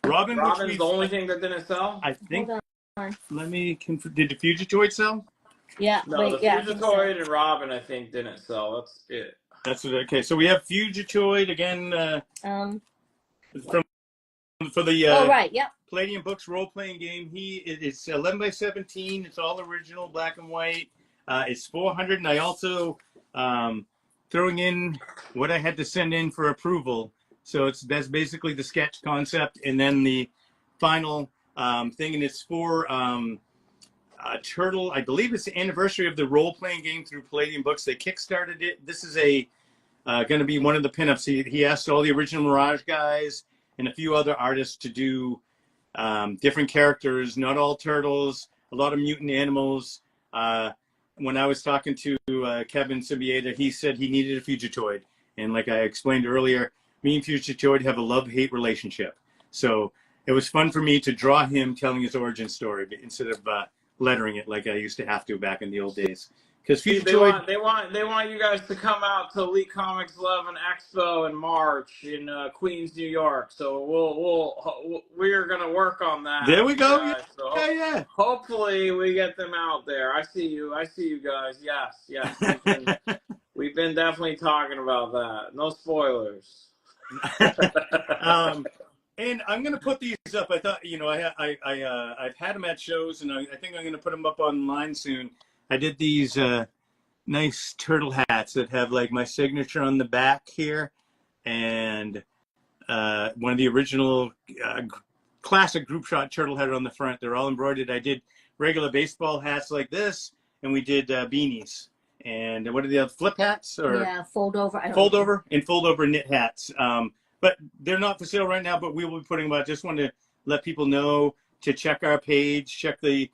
A: Robin's the only thing that didn't sell?
B: I think.
C: Hold on.
B: Let me confirm. Did the Fugitoid sell?
C: Yeah.
A: No, the Fugitoid and Robin, I think, didn't sell. That's it.
B: That's it. Okay, so we have Fugitoid again. For the
C: right. Yep.
B: Palladium Books role-playing game. It's 11 by 17. It's all original, black and white. It's 400, and I also throwing in what I had to send in for approval. So that's basically the sketch concept, and then the final thing, and it's for Turtle. I believe it's the anniversary of the role-playing game through Palladium Books. They kickstarted it. This is going to be one of the pinups. He asked all the original Mirage guys and a few other artists to do different characters, not all turtles, a lot of mutant animals. When I was talking to Kevin Sibieta, he said he needed a Fugitoid. And like I explained earlier, me and Fugitoid have a love-hate relationship. So it was fun for me to draw him telling his origin story instead of lettering it like I used to have to back in the old days. Because Fugitoid,
A: they want you guys to come out to Elite Comics 11 Expo in March in Queens, New York. So we're gonna work on that.
B: There we go.
A: Guys. So
B: yeah.
A: Hopefully we get them out there. I see you guys. Yes. We've been definitely talking about that. No spoilers.
B: And I'm gonna put these up. I thought, I've had them at shows, and I think I'm gonna put them up online soon. I did these nice turtle hats that have like my signature on the back here, and one of the original classic group shot turtle head on the front. They're all embroidered. I did regular baseball hats like this, and we did beanies. And what are the other flip hats? Or
C: fold over.
B: Fold over knit hats. But they're not for sale right now, but we will be putting them out. Just wanted to let people know to check our page, check the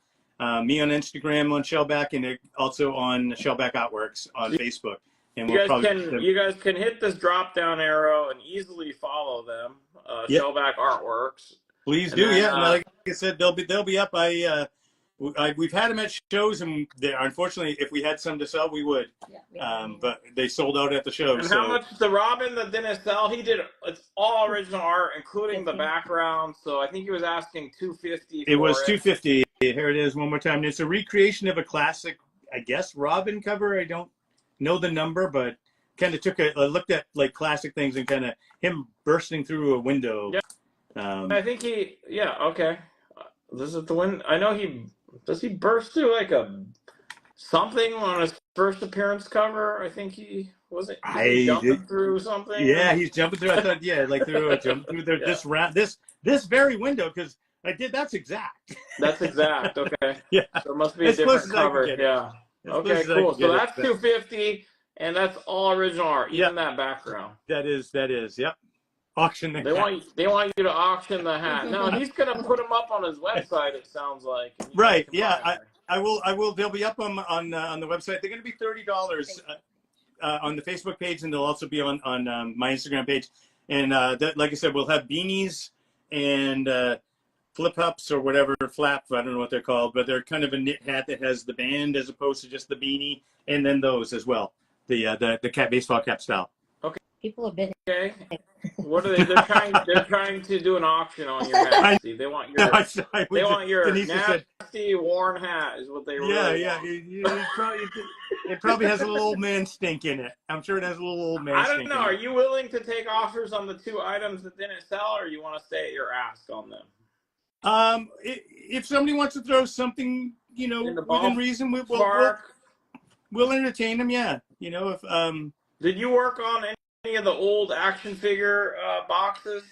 B: me on Instagram on Shellback, and also on Shellback Artworks on Facebook. And
A: you guys can hit this drop down arrow and easily follow them. Shellback Artworks.
B: Please do, and like I said, they'll be up. We've had them at shows, and unfortunately, if we had some to sell, we would. But they sold out at the show.
A: And how much the Robin that didn't sell? It's all original art, including the background. So I think he was asking $250.
B: It was $250. Here it is one more time. It's a recreation of a classic, I guess, Robin cover. I don't know the number, but kind of looked at like classic things and kind of him bursting through a window.
A: Yeah. I think okay. This is the one. I know does he burst through like something on his first appearance cover? I think he wasn't jumping through something.
B: Yeah, he's jumping through. I thought, like jumping through this very window, because I did. That's exact.
A: That's exact. Okay.
B: Yeah.
A: So it must be a different cover. Yeah.
B: As close
A: Okay,
B: as I
A: cool.
B: can
A: So
B: get it,
A: that's
B: but
A: 250, and that's all original art,
B: Yeah.
A: even that background.
B: that is. Yep. Auction the hat.
A: They want you to auction the hat. No, he's gonna put them up on his website. It sounds like. And you guys
B: Right.
A: can
B: Yeah.
A: buy 'em there.
B: I will. They'll be up on the website. They're going to be $30 on the Facebook page, and they'll also be on my Instagram page. And like I said, we'll have beanies and flip ups or whatever, flap. I don't know what they're called, but they're kind of a knit hat that has the band as opposed to just the beanie, and then those as well. The cap baseball cap style.
C: People have been.
A: Okay. What are they? They're trying to do an auction on your hat. Steve. They want your they want your
B: Denise said,
A: nasty worn hat. Is what they really
B: yeah.
A: want.
B: It probably has a little old man stink in it. I'm sure it has a little old man
A: I
B: stink
A: don't know.
B: in
A: Are
B: it.
A: you willing to take offers on the 2 items that didn't sell, or you want to stay at your ask on them?
B: If somebody wants to throw something,
A: In the
B: within reason, we'll entertain them. Yeah, if
A: Did you work on any of the old action figure boxes?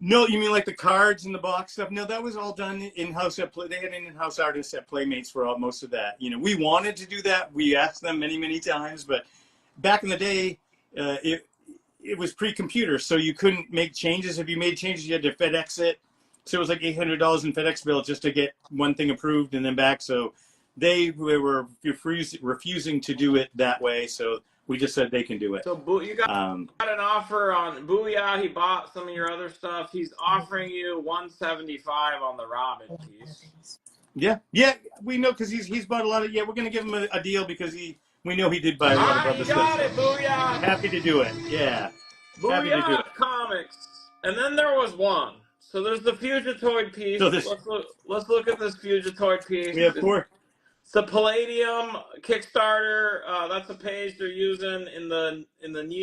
B: no, you mean like the cards and the box stuff? No, that was all done in house at Play. They had an in-house artist at Playmates for most of that. We wanted to do that. We asked them many times, but back in the day, it was pre-computer, so you couldn't make changes. If you made changes, you had to FedEx it. So it was like $800 in FedEx bill just to get one thing approved and then back. So they were refusing to do it that way. So we just said they can do it.
A: So you got an offer on Booyah. He bought some of your other stuff. He's offering you $175 on the Robin piece.
B: Yeah, we know because he's bought a lot of. Yeah, we're gonna give him a deal because we know he did buy a
A: All
B: lot of
A: right,
B: other
A: you
B: stuff.
A: got it, Booyah.
B: Happy to do it. Yeah, happy to do
A: Booyah
B: it.
A: Comics. And then there was one. So there's the Fugitoid piece.
B: So
A: let's look at this Fugitoid piece.
B: We have 4.
A: It's the Palladium Kickstarter. That's a page they're using in the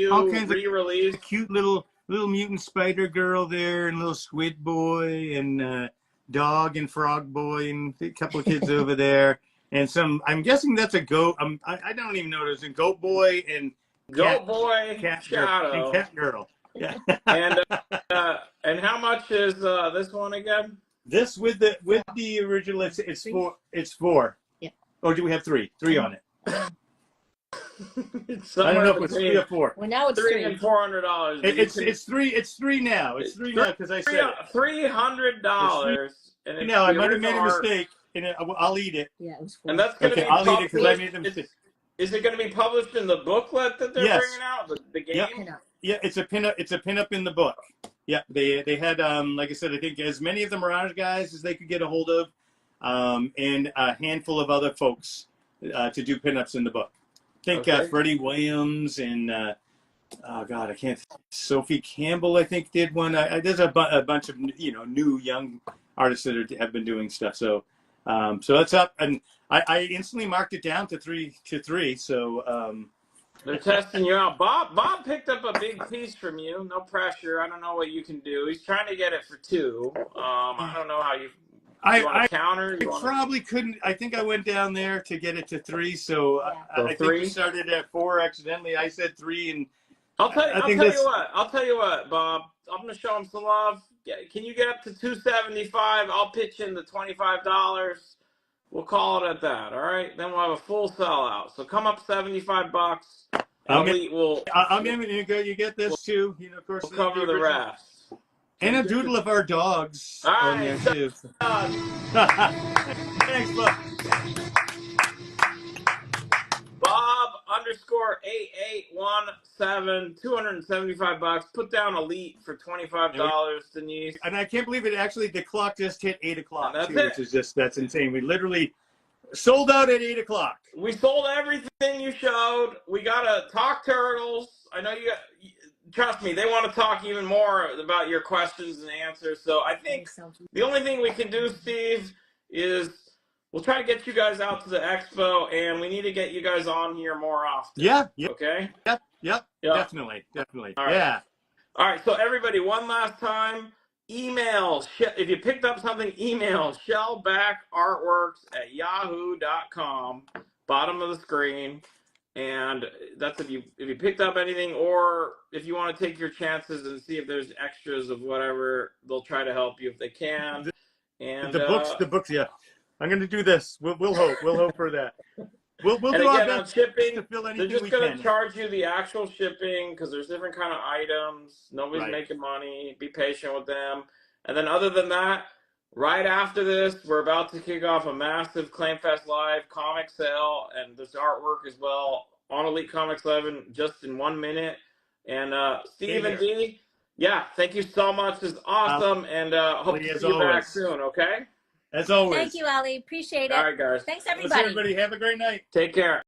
B: All
A: new
B: kinds of
A: re-release.
B: Cute little mutant spider girl there, and little squid boy, and dog and frog boy, and a couple of kids over there, and some. I'm guessing that's a goat. I don't even know. There's a goat boy and
A: Goat Boy
B: cat
A: Shadow.
B: and cat girl. Yeah.
A: And how much is this one again?
B: This with the original. It's 4.
C: Yeah.
B: Or do we have 3? 3 on it.
A: It's
B: I don't know if
A: somewhere
B: it's 3 or 4.
C: Well, now it's
A: $300 and $400.
B: It's 3. It's 3 now. It's 3 now because I said it.
A: $300. And it's
B: No, I
A: the
B: might have made a
A: original art.
B: mistake, and I'll eat it.
C: Yeah, it was 4.
A: And that's going to
B: Okay,
A: be
B: I'll eat it because I made
A: published.
B: the mistake.
A: Is it going to be published in the booklet that they're
B: Yes.
A: bringing out? The game?
B: Yep. Yeah, it's a pinup. It's a pinup in the book. Yeah, they had like I said, I think as many of the Mirage guys as they could get a hold of, and a handful of other folks to do pinups in the book. I think
A: Okay.
B: Freddie Williams and oh god, I can't. Sophie Campbell, I think, did one. There's a bunch of new young artists that have been doing stuff. So that's up, and I instantly marked it down to 3. So.
A: They're testing you out. Bob picked up a big piece from you. No pressure. I don't know what you can do. He's trying to get it for 2. I don't know how you want to counter.
B: I probably couldn't. I think I went down there to get it to 3. So
C: Yeah.
B: I think we started at 4 accidentally. I said 3, and
A: I'll tell
B: I think
A: you what, Bob. I'm gonna show him some love. Can you get up to 275? I'll pitch in the $25. We'll call it at that. All right. Then we'll have a full sellout. So come up $75. Elite will.
B: I'm going to you get this too. Of course,
A: We'll cover the
B: original-
A: rest.
B: and a doodle of our dogs
A: All
B: on
A: right,
B: there too. Thanks, Bob.
A: Bob_8817, $275. Put down Elite for $25, Denise.
B: And I can't believe it. Actually, the clock just hit 8 o'clock,
A: That's
B: too,
A: it.
B: which is that's insane. We literally sold out at 8 o'clock.
A: We sold everything you showed. We gotta talk Turtles. I know you got. Trust me, they want to talk even more about your questions and answers. So I think the only thing we can do, Steve, is we'll try to get you guys out to the expo, and we need to get you guys on here more often.
B: Yeah.
A: Okay.
B: Yep.
A: Yeah.
B: Definitely.
A: All right.
B: Yeah.
A: All right. So everybody, one last time, email. If you picked up something, email shellbackartworks@yahoo.com. Bottom of the screen. And that's if you picked up anything, or if you want to take your chances and see if there's extras of whatever, they'll try to help you if they can. And
B: The books. Yeah. I'm going to do this. We'll hope for that. We'll
A: And
B: do our
A: again, on
B: best
A: shipping,
B: to fill
A: they're
B: anything
A: just
B: we
A: going
B: can.
A: to charge you the actual shipping because there's different kind of items. Nobody's
B: Right.
A: making money. Be patient with them. And then other than that, right after this, we're about to kick off a massive ClaimFest Live comic sale, and there's artwork as well on Elite Comics 11 just in 1 minute. And Steve and D, yeah, thank you so much. This is awesome, and hope to
B: as
A: see you back
B: always.
A: soon, okay?
B: As always.
D: Thank you, Ali. Appreciate
A: All
D: it.
A: right, guys.
D: Thanks,
B: Thanks,
D: everybody.
B: everybody. Have a great night.
A: Take care.